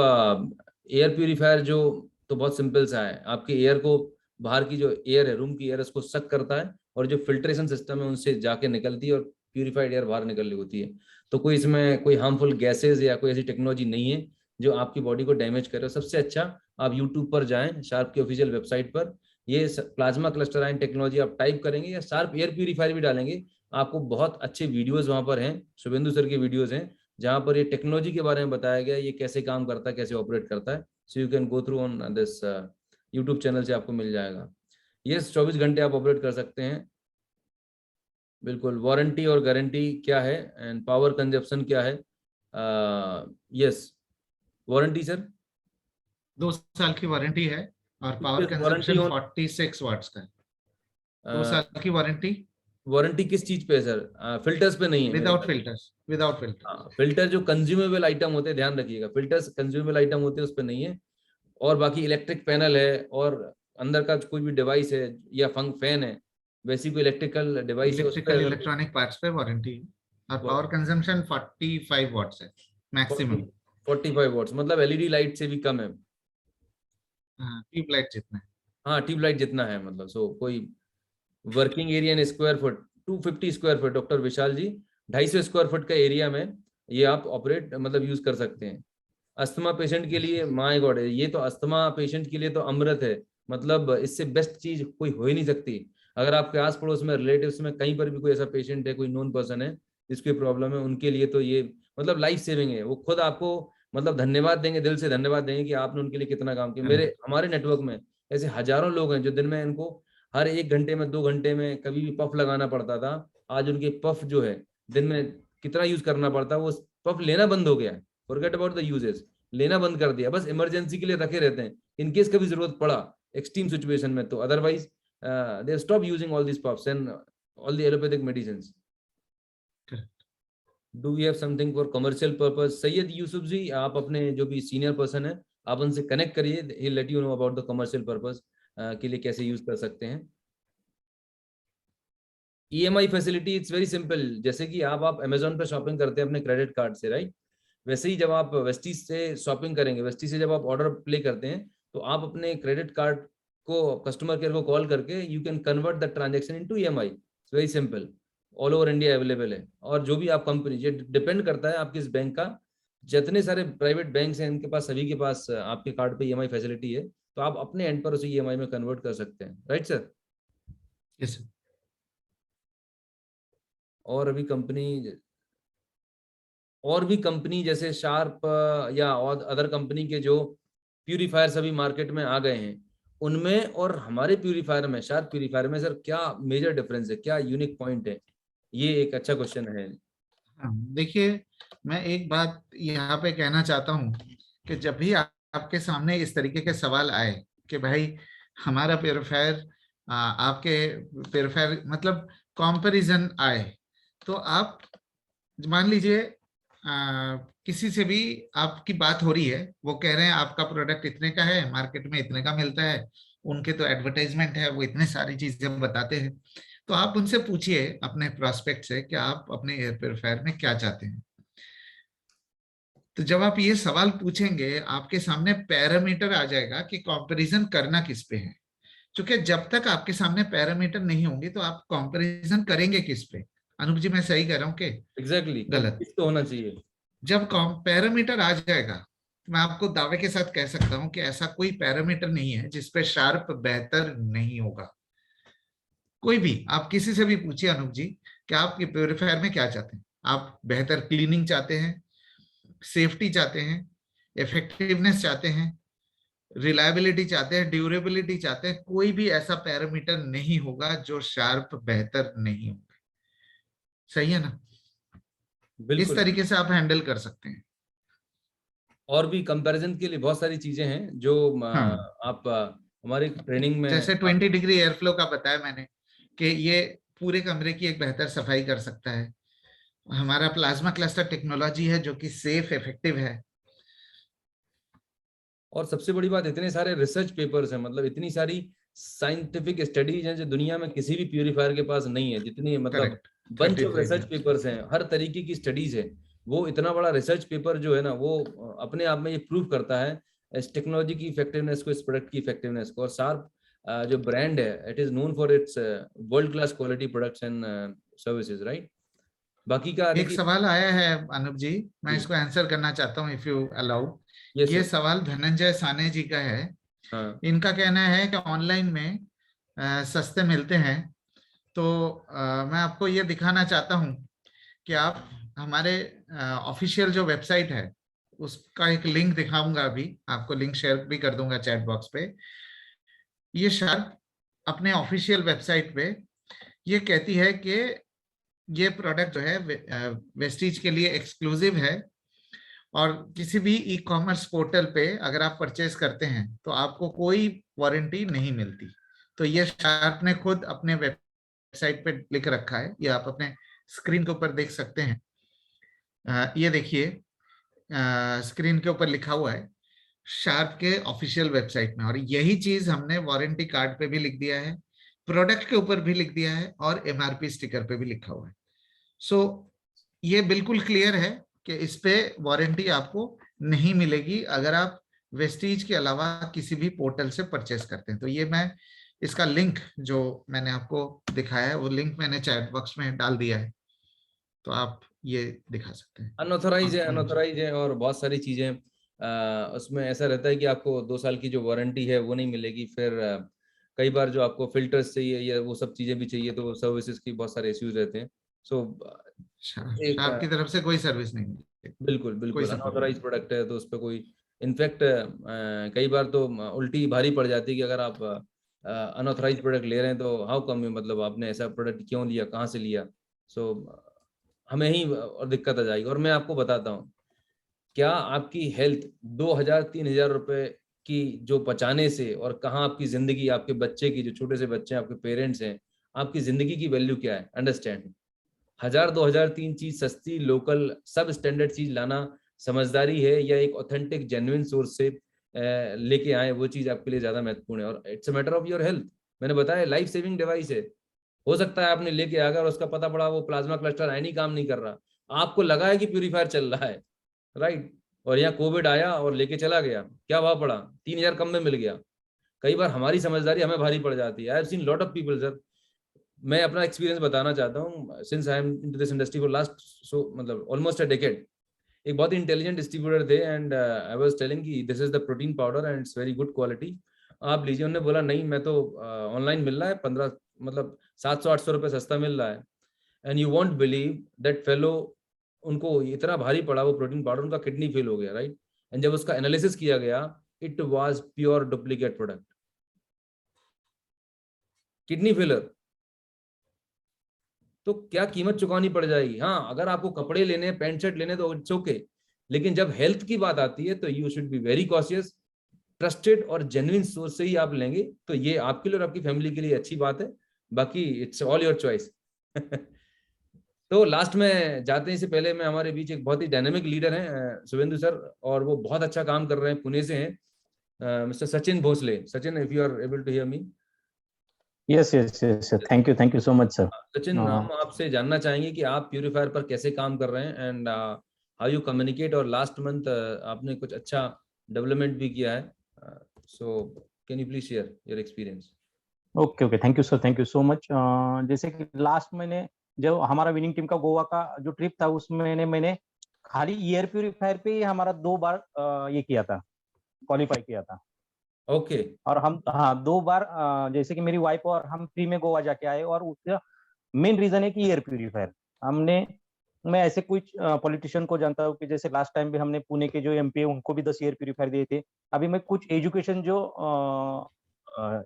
air purifier जो तो बहुत सिंपल सा है, आपके एयर को, बाहर की जो एयर है, रूम की एयर, उसको सक करता है, और जो फिल्ट्रेशन सिस्टम है उनसे जाके निकलती है और प्यूरीफाइड एयर बाहर निकल रही होती है। तो कोई इसमें कोई हार्मफुल गैसेज या कोई ऐसी टेक्नोलॉजी नहीं है जो आपकी बॉडी को डैमेज करे। सबसे अच्छा आप यूट्यूब पर जाएं, शार्प की ऑफिशियल वेबसाइट पर, ये प्लाज्मा क्लस्टर आयन टेक्नोलॉजी आप टाइप करेंगे या शार्प एयर प्यूरीफायर भी डालेंगे, आपको बहुत अच्छे वीडियोस वहां पर हैं, शुभेंदु सर के वीडियोस हैं जहां पर ये टेक्नोलॉजी के बारे में बताया गया, ये कैसे काम करता है, कैसे ऑपरेट करता है। So you can go through on this YouTube channel से आपको मिल जाएगा। ये 24 घंटे आप ऑपरेट कर सकते हैं। बिल्कुल, वारंटी और गारंटी क्या है एंड पावर कंजप्शन क्या है? यस, वारंटी सर 2 साल की वारंटी है और पावर कंजप्शन 46 वाट्स का है। 2 साल की वारंटी। वारंटी किस चीज पे है सर? फिल्टर्स पे नहीं है? Without filters, without filter. Filter जो कंज्यूमेबल आइटम होते हैं, ध्यान रखिएगा, फिल्टर्स कंज्यूमेबल आइटम होते हैं उस पे नहीं है। और बाकी इलेक्ट्रिक पैनल है और अंदर का कोई भी डिवाइस है या फैन है, वैसी कोई इलेक्ट्रिकल डिवाइस है, इलेक्ट्रिकल इलेक्ट्रॉनिक पार्ट्स पे वारंटी है। और पावर कंजम्पशन 45 वाट्स है मैक्सिमम। 45 वाट्स मतलब एलईडी लाइट से भी कम है। ट्यूब लाइट जितना है। हाँ, ट्यूब लाइट जितना है मतलब। सो कोई working area in square foot 250 square foot, doctor Vishal ji 250 square foot का एरिया में ये आप ऑपरेट मतलब यूज कर सकते हैं। अस्थमा पेशेंट के लिए माय गॉड, ये तो अस्थमा पेशेंट के लिए तो अमृत है, मतलब इससे बेस्ट चीज कोई हो ही नहीं सकती। अगर आपके आस पड़ोस में रिलेटिव्स में कहीं पर भी कोई ऐसा पेशेंट है, कोई नोन पर्सन है जिसकी प्रॉब्लम है, उनके लिए तो ये मतलब लाइफ सेविंग है। वो खुद आपको मतलब धन्यवाद देंगे, दिल से धन्यवाद देंगे कि आपने उनके लिए कितना काम किया। हमारे नेटवर्क में ऐसे हजारों लोग हैं जो दिन में इनको हर 1 घंटे में 2 घंटे में कभी भी पफ लगाना पड़ता था, आज उनके पफ जो है दिन में कितना यूज करना पड़ता है, वो पफ लेना बंद हो गया है। फॉरगेट अबाउट द यूजेस, लेना बंद कर दिया, बस इमरजेंसी के लिए रखे रहते हैं इनकेस कभी जरूरत पड़ा एक्सट्रीम सिचुएशन में। तो otherwise they stop using all this puffs and all the allopathic medicines. Do we have something for commercial purpose? Syed Yusuf ji, आप अपने जो भी सीनियर पर्सन है आप उनसे कनेक्ट करिए, he let you know about the commercial purpose के लिए कैसे यूज कर सकते हैं। EMI facility it's very simple. जैसे कि आप अमेजोन पे शॉपिंग करते हैं अपने क्रेडिट कार्ड से, राइट? वैसे ही जब आप वेस्टीज से शॉपिंग करेंगे, वेस्टीज से जब आप ऑर्डर प्ले करते हैं तो आप अपने क्रेडिट कार्ड को कस्टमर केयर को कॉल करके you can convert the transaction into EMI। It's very simple, all over India available है। और जो भी आप कंपनी, ये डिपेंड करता है आप किस बैंक का, जितने सारे प्राइवेट बैंक्स हैं इनके पास सभी के पास आपके कार्ड पे EMI फैसिलिटी है, तो आप अपने एंड पर उसे EMI में कन्वर्ट कर सकते हैं, राइट सर? Yes sir. और भी कंपनी जैसे शार्प या और अदर कंपनी के जो प्यूरीफायर सभी मार्केट में आ गए हैं, उनमें और हमारे प्यूरीफायर में, शार्प प्यूरीफायर में सर क्या मेजर डिफरेंस है, क्या यूनिक पॉइंट है? ये एक अच्छा क्वेश्चन है। देखिए, मैं एक बात यहाँ पे कहना चाहता हूँ कि जब भी आपके सामने इस तरीके के सवाल आए कि भाई हमारा प्यूरीफायर आपके प्यूरीफायर मतलब कंपैरिजन आए, तो आप मान लीजिए किसी से भी आपकी बात हो रही है, वो कह रहे हैं आपका प्रोडक्ट इतने का है, मार्केट में इतने का मिलता है, उनके तो एडवर्टाइजमेंट है, वो इतने सारी चीजें बताते हैं। तो आप उनसे पूछिए अपने प्रोस्पेक्ट से कि आप अपने एयर प्यूरीफायर में क्या चाहते हैं। तो जब आप ये सवाल पूछेंगे, आपके सामने पैरामीटर आ जाएगा कि कंपैरिजन करना किस पे है। क्योंकि जब तक आपके सामने पैरामीटर नहीं होंगे तो आप कंपैरिजन करेंगे किस पे? अनूप जी, मैं सही कह रहा हूँ कि एग्जैक्टली गलत? तो होना चाहिए। जब पैरामीटर आ जाएगा तो मैं आपको दावे के साथ कह सकता हूं कि ऐसा कोई पैरामीटर नहीं है जिसपे शार्प बेहतर नहीं होगा। कोई भी आप किसी से भी पूछिए अनूप जी कि आप प्यूरीफायर में क्या चाहते हैं। आप बेहतर क्लीनिंग चाहते हैं, सेफ्टी चाहते हैं, इफेक्टिवनेस चाहते हैं, रिलायबिलिटी चाहते हैं, ड्यूरेबिलिटी चाहते हैं, कोई भी ऐसा पैरामीटर नहीं होगा जो शार्प बेहतर नहीं होगा। सही है ना? इस तरीके से आप हैंडल कर सकते हैं। और भी कंपैरिजन के लिए बहुत सारी चीजें हैं जो आप हमारे ट्रेनिंग में, जैसे 20 डिग्री एयर फ्लो का बताया मैंने कि ये पूरे कमरे की एक बेहतर सफाई कर सकता है। हमारा प्लाज्मा क्लस्टर टेक्नोलॉजी है जो कि सेफ, इफेक्टिव है। और सबसे बड़ी बात, इतने सारे रिसर्च पेपर्स हैं, मतलब इतनी सारी साइंटिफिक स्टडीज हैं जो दुनिया में किसी भी प्यूरीफायर के पास नहीं है। जितनी मतलब बंच ऑफ रिसर्च पेपर्स हैं, हर तरीके की स्टडीज है। वो इतना बड़ा रिसर्च पेपर जो है ना, वो अपने आप में ये प्रूव करता है इस टेक्नोलॉजी की इफेक्टिवनेस को, इस प्रोडक्ट की इफेक्टिवनेस को। और शार्प जो ब्रांड है, it is known for its world class quality products and services, right? बाकी का एक सवाल आया है अनूप जी, मैं इसको आंसर करना चाहता हूँ इफ यू अलाउ। ये सवाल धनंजय साने जी का है। इनका कहना है कि ऑनलाइन में सस्ते मिलते हैं। तो मैं आपको ये दिखाना चाहता हूँ कि आप हमारे ऑफिशियल जो वेबसाइट है उसका एक लिंक दिखाऊंगा, अभी आपको लिंक शेयर भी कर दूंगा चैट बॉक्स पे। ये शार्प अपने ऑफिशियल वेबसाइट पे ये कहती है कि ये प्रोडक्ट जो है वेस्टीज के लिए एक्सक्लूसिव है, और किसी भी ई कॉमर्स पोर्टल पे अगर आप परचेज करते हैं तो आपको कोई वारंटी नहीं मिलती। तो ये शार्प ने खुद अपने वेबसाइट पे लिख रखा है, ये आप अपने स्क्रीन के ऊपर देख सकते हैं। ये देखिए स्क्रीन के ऊपर लिखा हुआ है शार्प के ऑफिशियल वेबसाइट में, और यही चीज हमने वारंटी कार्ड पे भी लिख दिया है, प्रोडक्ट के ऊपर भी लिख दिया है, और एमआरपी स्टिकर पे भी लिखा हुआ है। सो ये बिल्कुल क्लियर है कि इस पे वारंटी आपको नहीं मिलेगी अगर आप वेस्टीज के अलावा किसी भी पोर्टल से परचेस करते हैं। तो ये मैं इसका लिंक जो मैंने आपको दिखाया है वो लिंक मैंने चैट बॉक्स में डाल दिया है, तो आप ये दिखा सकते हैं। अनऑथराइज है और बहुत सारी चीजें उसमें ऐसा रहता है कि आपको 2 साल की जो वारंटी है वो नहीं मिलेगी। फिर कई बार जो आपको फिल्टर्स चाहिए या वो सब चीजें भी चाहिए तो सर्विसेज की बहुत सारे इश्यूज रहते हैं। सो एक शार्प की तरफ से कोई सर्विस नहीं मिलेगी, बिल्कुल कोई बिल्कुल सपोर्ट अनऑथराइज प्रोडक्ट है तो उस पर कोई इनफैक्ट कई बार तो उल्टी भारी पड़ जाती है कि अगर आप अनऑथराइज प्रोडक्ट ले रहे हैं तो हाउ कम, मतलब आपने ऐसा प्रोडक्ट क्यों लिया, कहाँ से लिया। सो हमें ही और दिक्कत आ जाएगी। और मैं आपको बताता हूँ, क्या आपकी हेल्थ 2,000-3,000 रुपए की जो बचाने से, और कहाँ आपकी जिंदगी, आपके बच्चे की, जो छोटे से बच्चे हैं, आपके पेरेंट्स हैं, आपकी जिंदगी की वैल्यू क्या है, अंडरस्टैंड। 1,000, 2,000, 3 चीज सस्ती लोकल सब स्टैंडर्ड चीज लाना समझदारी है, या एक ऑथेंटिक जेन्युइन सोर्स से लेके आए, वो चीज आपके लिए ज्यादा महत्वपूर्ण है। और it's a matter of your health. मैंने बताया लाइफ सेविंग डिवाइस है। हो सकता है आपने लेके आ गया और उसका पता पड़ा वो प्लाज्मा क्लस्टर आयन ही काम नहीं कर रहा, आपको लगा है कि प्यूरीफायर चल रहा है, राइट, और यहाँ कोविड आया और लेके चला गया, क्या भाव पड़ा, 3,000 कम में मिल गया। कई बार हमारी समझदारी हमें भारी पड़ जाती है। I have seen lot of people sir, मैं अपना एक्सपीरियंस बताना चाहता हूँ। Since I am into this industry for last मतलब ऑलमोस्ट अ डेकेड। एक बहुत ही इंटेलिजेंट डिस्ट्रीब्यूटर थे एंड आई वाज टेलिंग कि this is the protein powder and it's very good quality, आप लीजिए। उन्होंने बोला नहीं, मैं तो ऑनलाइन मिल रहा है 15 मतलब 700-800 रुपये सस्ता मिल रहा है। And you won't believe that fellow, उनको इतना भारी पड़ा वो प्रोटीन पाउडर, उनका किडनी फेल हो गया, राइट। एंड जब उसका एनालिसिस किया गया, it was pure duplicate product, kidney failure. तो क्या कीमत चुकानी पड़ जाएगी। हाँ, अगर आपको कपड़े लेने, पैंट शर्ट लेने तो इट्स ओके, लेकिन जब हेल्थ की बात आती है तो you should be very cautious. Trusted और जेन्युइन सोर्स से ही आप लेंगे तो ये आपके लिए और आपकी फैमिली के लिए अच्छी बात है। बाकी इट्स ऑल योर चॉइस। तो लास्ट में जाते हैं, इससे पहले मैं, हमारे बीच एक बहुत ही डायनेमिक लीडर हैं शुभेंदु सर, और वो बहुत अच्छा काम कर रहे हैं, पुणे से हैं, mister Sachin Bhosle. Sachin, if you are able to hear me. Yes yes yes, thank you so much sir. Sachin, हम आपसे जानना चाहेंगे कि आप प्यूरीफायर पर कैसे काम कर रहे हैं एंड हाउ यू कम्युनिकेट, और लास्ट मंथ आपने कुछ अच्छा डेवलपमेंट भी किया है, so can you please share your experience. Okay, thank you sir, thank you so much. जैसे कि लास्ट महीने जो हमारा विनिंग टीम का गोवा का जो ट्रिप था, उसमें मैंने खाली एयर प्यूरीफायर पे ही हमारा 2 बार ये किया था, क्वालिफाई किया था। ओके। और हम 2 बार जैसे कि मेरी वाइफ और हम फ्री में गोवा जाके आए, और उसका मेन रीजन है कि एयर प्यूरीफायर हमने, मैं ऐसे कुछ पॉलिटिशियन को जानता हूँ कि जैसे लास्ट टाइम भी हमने पुणे के जो एमपी है उनको भी 10 एयर प्यूरीफायर दिए थे। अभी मैं कुछ एजुकेशन जो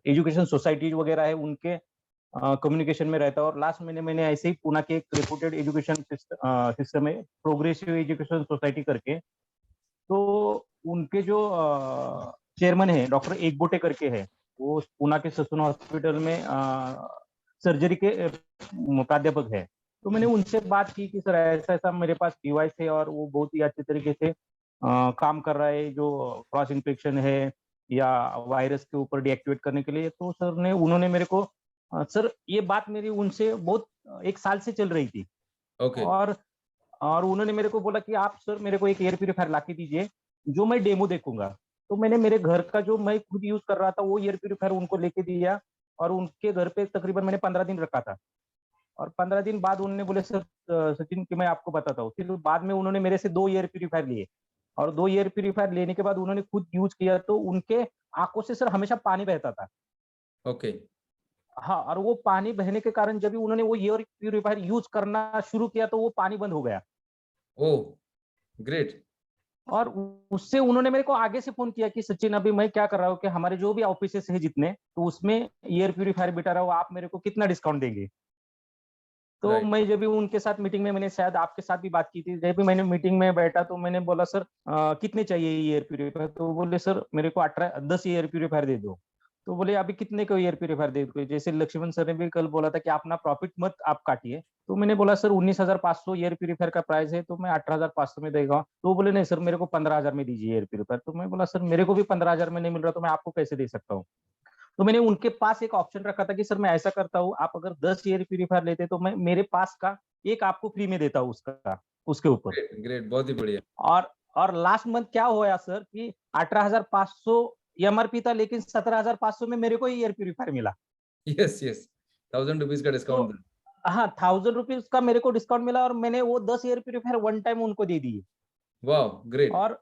एजुकेशन सोसाइटीज वगैरह है उनके कम्युनिकेशन में रहता है, और लास्ट महीने मैंने ऐसे ही पुणे के एक रेपुटेड एजुकेशन सिस्टम है, प्रोग्रेसिव एजुकेशन सोसाइटी करके, तो उनके जो चेयरमैन है डॉक्टर एकबोटे करके है, वो पुणे के ससून हॉस्पिटल में सर्जरी के प्राध्यापक है। तो मैंने उनसे बात की कि सर ऐसा ऐसा मेरे पास डिवाइस है और वो बहुत ही अच्छे तरीके से काम कर रहा है, जो क्रॉस इन्फेक्शन है या वायरस के ऊपर डीएक्टिवेट करने के लिए। तो सर ने, उन्होंने मेरे को, सर ये बात मेरी उनसे बहुत 1 साल से चल रही थी। ओके। और उन्होंने मेरे को बोला कि आप सर मेरे को एक एयर प्यूरीफायर ला के दीजिए जो मैं डेमो देखूंगा। तो मैंने मेरे घर का जो मैं खुद यूज कर रहा था वो एयर प्यूरीफायर उनको लेके दिया, और उनके घर पे तकरीबन मैंने 15 दिन रखा था। और 15 दिन बाद उन्होंने बोले सर सचिन कि मैं आपको बताता हूँ। फिर बाद में उन्होंने मेरे से 2 एयर प्यूरीफायर लिए, और 2 एयर प्यूरीफायर लेने के बाद उन्होंने खुद यूज किया तो उनके आंखों से सर हमेशा पानी बहता था। ओके। हाँ, और वो पानी बहने के कारण जब भी उन्होंने वो एयर प्यूरिफायर यूज करना शुरू किया तो वो पानी बंद हो गया। Oh great. और उससे उन्होंने मेरे को आगे से फोन किया कि सचिन अभी मैं क्या कर रहा हूँ कि हमारे जो भी ऑफिसेस है जितने, तो उसमें एयर प्यूरिफायर बिठा रहा हूँ, आप मेरे को कितना डिस्काउंट देंगे। तो राइट मैं जब भी उनके साथ मीटिंग में, मैंने शायद आपके साथ भी बात की थी, जब भी मैंने मीटिंग में बैठा तो मैंने बोला सर कितने चाहिए ये एयर प्यूरिफायर, तो बोले सर मेरे को 10 एयर प्यूरिफायर दे दो। तो बोले अभी कितने को एयर प्यूरिफायर दे दो, जैसे लक्ष्मण सर ने भी कल बोला था कि अपना प्रॉफिट मत आप काटिए। तो मैंने बोला सर 19,500 एयर प्यूरिफायर का प्राइस है, तो मैं 18,500 में देगा। तो बोले नहीं सर मेरे को 15,000 में दीजिए एयर प्यूरिफायर। तो मैं बोला सर मेरे को भी 15,000 में नहीं मिल रहा, तो मैं आपको कैसे दे सकता हूँ। तो मैंने उनके पास एक ऑप्शन रखा था कि सर मैं ऐसा करता हूँ, आप अगर 10 एयर प्यूरिफायर लेते तो मैं मेरे पास का एक आपको फ्री में देता हूँ उसका, उसके ऊपर। ग्रेट ग्रेट, बहुत ही बढ़िया। और लास्ट मंथ क्या हुआ सर कि 18,500 एमआरपी था, लेकिन 17,500 में मेरे को ही एयर प्यूरिफायर मिला। यस यस, 1000 रुपीज का तो डिस्काउंट था। हाँ, 1000 रुपीज का मेरे को डिस्काउंट मिला और मैंने वो 10 एयर प्यूरिफायर वन टाइम उनको दे दिए। वाह ग्रेट। और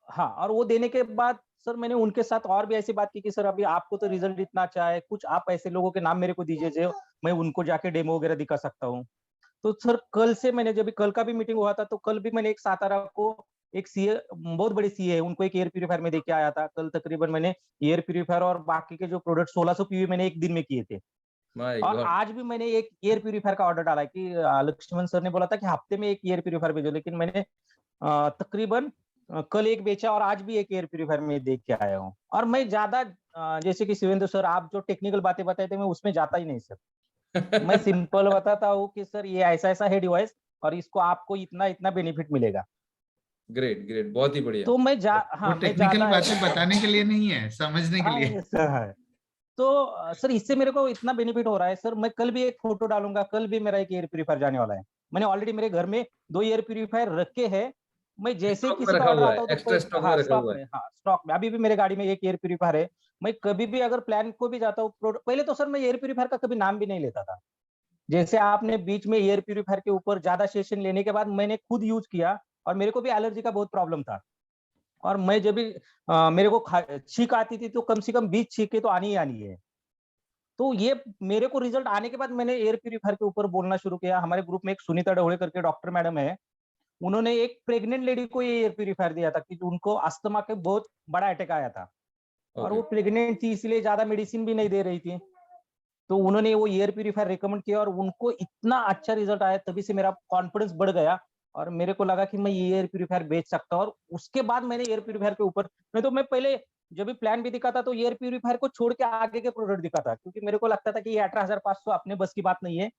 हाँ, और वो देने के बाद सर मैंने उनके साथ और भी ऐसी बात की कि सर अभी आपको तो रिजल्ट इतना अच्छा है, कुछ आप ऐसे लोगों के नाम मेरे को दीजिए जो मैं उनको जाके डेमो वगैरह दिखा सकता हूँ। तो सर कल से मैंने, जब कल का भी मीटिंग हुआ था, तो कल भी मैंने एक सातारा को एक सीए, बहुत बड़े सीए है, उनको एक एयर प्यूरिफायर में देके आया था। कल तकरीबन मैंने एयर प्यूरिफायर और बाकी के जो प्रोडक्ट 1600 पीवी मैंने एक दिन में किए थे। माय और गॉड। आज भी मैंने एक एयर प्यूरिफायर का ऑर्डर डाला है कि लक्ष्मण सर ने बोला था कि हफ्ते में एक एयर प्यूरिफायर भेजो, लेकिन मैंने तकरीबन कल एक बेचा और आज भी एक एयर प्यूरिफायर में देख के आया हूँ। और मैं ज्यादा जैसे कि शिवेंद्र सर आप जो टेक्निकल बातें बताए थे, मैं उसमें जाता ही नहीं सर। मैं सिंपल बताता हूँ कि सर ये ऐसा ऐसा है डिवाइस और इसको आपको इतना इतना बेनिफिट मिलेगा। ग्रेट ग्रेट, बहुत ही बढ़िया। तो मैं वो मैं टेक्निकल ज्यादा बातें बताने के लिए नहीं है, समझने के लिए। है। तो सर इससे मेरे को इतना बेनिफिट हो रहा है सर, मैं कल भी एक फोटो डालूंगा, कल भी मेरा एक एयर प्यूरिफायर जाने वाला है। मैंने ऑलरेडी मेरे घर में 2 एयर प्यूरिफायर रखे हैं। मैं जैसे ही स्टॉक में किसी का रखा ऑर्डर हुआ आता है, हो तो एक्स्ट्रा स्टॉक में रखा हुआ है। स्टॉक में अभी भी मेरे गाड़ी में एक एयर प्यूरिफायर है। मैं कभी भी अगर प्लान को भी जाता हूँ, पहले तो सर मैं एयर प्यूरिफायर का कभी नाम भी नहीं लेता था। जैसे आपने बीच में एयर प्यूरिफायर के ऊपर ज्यादा सेशन लेने के बाद मैंने खुद यूज किया और मेरे को भी एलर्जी का बहुत प्रॉब्लम था। और मैं जब भी मेरे को छींक आती थी तो कम से कम 20 छींके तो आनी ही आनी है। तो ये मेरे को रिजल्ट आने के बाद मैंने एयर प्यूरिफायर के ऊपर बोलना शुरू किया। हमारे ग्रुप में एक सुनीता ढवळे करके डॉक्टर मैडम है, उन्होंने एक प्रेग्नेंट लेडी को ये एयर प्यूरिफायर दिया था कि उनको अस्थमा के बहुत बड़ा अटैक आया था और वो प्रेग्नेंट थी, इसलिए ज्यादा मेडिसिन भी नहीं दे रही थी। तो उन्होंने वो एयर प्यूरिफायर रिकमेंड किया और उनको इतना अच्छा रिजल्ट आया, तभी से मेरा कॉन्फिडेंस बढ़ गया और मेरे को लगा कि मैं ये एयर प्यूरिफायर बेच सकता हूँ। और उसके बाद मैंने एयर प्यूरिफायर के ऊपर, नहीं तो मैं पहले जब भी प्लान भी दिखा था तो एयर प्यूरिफायर को छोड़ के आगे के प्रोडक्ट दिखा था, क्योंकि मेरे को लगता था कि ये 18,500 अपने बस की बात नहीं है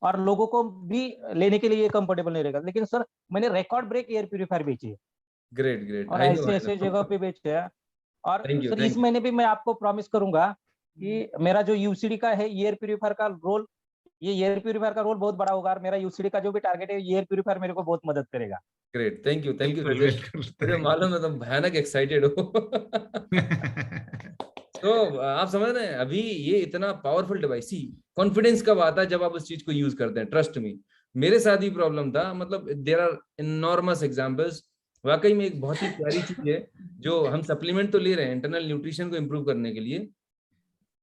और लोगों को भी लेने के लिए कंफर्टेबल नहीं रहेगा। लेकिन सर मैंने रिकॉर्ड ब्रेक एयर प्यूरिफायर बेचे ग्रेट ग्रेट, और आई ऐसे ऐसे नो। जगह पे बेचे हैं। और थैंक यू सर थैंक इस यू। महीने भी मैं आपको प्रॉमिस करूंगा कि मेरा जो यूसीडी का है एयर प्यूरिफायर का रोल, ये एयर प्यूरिफायर का रोल बहुत बड़ा होगा और मेरा यूसीडी का जो भी टारगेट है एयर प्यूरिफायर मेरे को बहुत मदद करेगा। ग्रेट, थैंक यू बिल्कुल सुजय। बिल्कुल, मुझे मालूम है तुम भयानक एक्साइटेड हो। तो आप समझ रहे हैं, अभी ये इतना पावरफुल डिवाइस ही, कॉन्फिडेंस कब आता है जब आप उस चीज को यूज करते हैं। ट्रस्ट मी, मेरे साथ ही प्रॉब्लम था। मतलब देयर आर इनॉर्मस एग्जांपल्स। वाकई में एक बहुत ही प्यारी चीज है जो हम सप्लीमेंट तो ले रहे हैं इंटरनल न्यूट्रिशन को इम्प्रूव करने के लिए,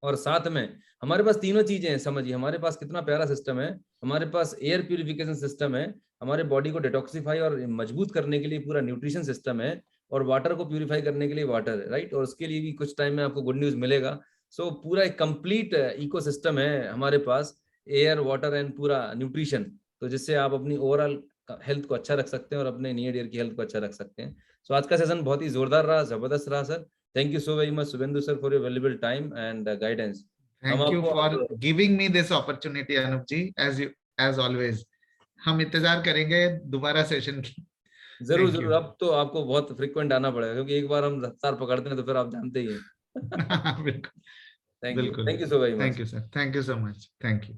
और साथ में हमारे पास तीनों चीजें हैं। समझिए हमारे पास कितना प्यारा सिस्टम है। हमारे पास एयर प्यूरिफिकेशन सिस्टम है, हमारे बॉडी को डिटॉक्सिफाई और मजबूत करने के लिए पूरा न्यूट्रिशन सिस्टम है, और वाटर को प्यूरिफाई करने के लिए वाटर है, राइट। और उसके लिए भी कुछ टाइम में आपको गुड न्यूज मिलेगा। सो पूरा एक कंप्लीट इकोसिस्टम है हमारे पास, एयर वाटर एंड पूरा न्यूट्रिशन, तो जिससे आप अपनी ओवरऑल हेल्थ को अच्छा रख सकते हैं और अपने नियर ईयर की हेल्थ को अच्छा रख सकते हैं। सो आज का सेशन बहुत ही जोरदार रहा, जबरदस्त रहा sir. Thank you so very much, Subhendu sir, for your valuable time and guidance. हम थैंक यू आपको for giving me this opportunity Anoop ji, as always. हम इंतजार करेंगे दोबारा सेशन की। जरूर थैंक यू। जरूर, अब तो आपको बहुत फ्रिक्वेंट आना पड़ेगा, क्योंकि एक बार हम रफ्तार पकड़ते हैं तो फिर आप जानते ही हैं। बिल्कुल थैंक बिल्कुल। You so very thank much. You sir, thank you so much, thank you.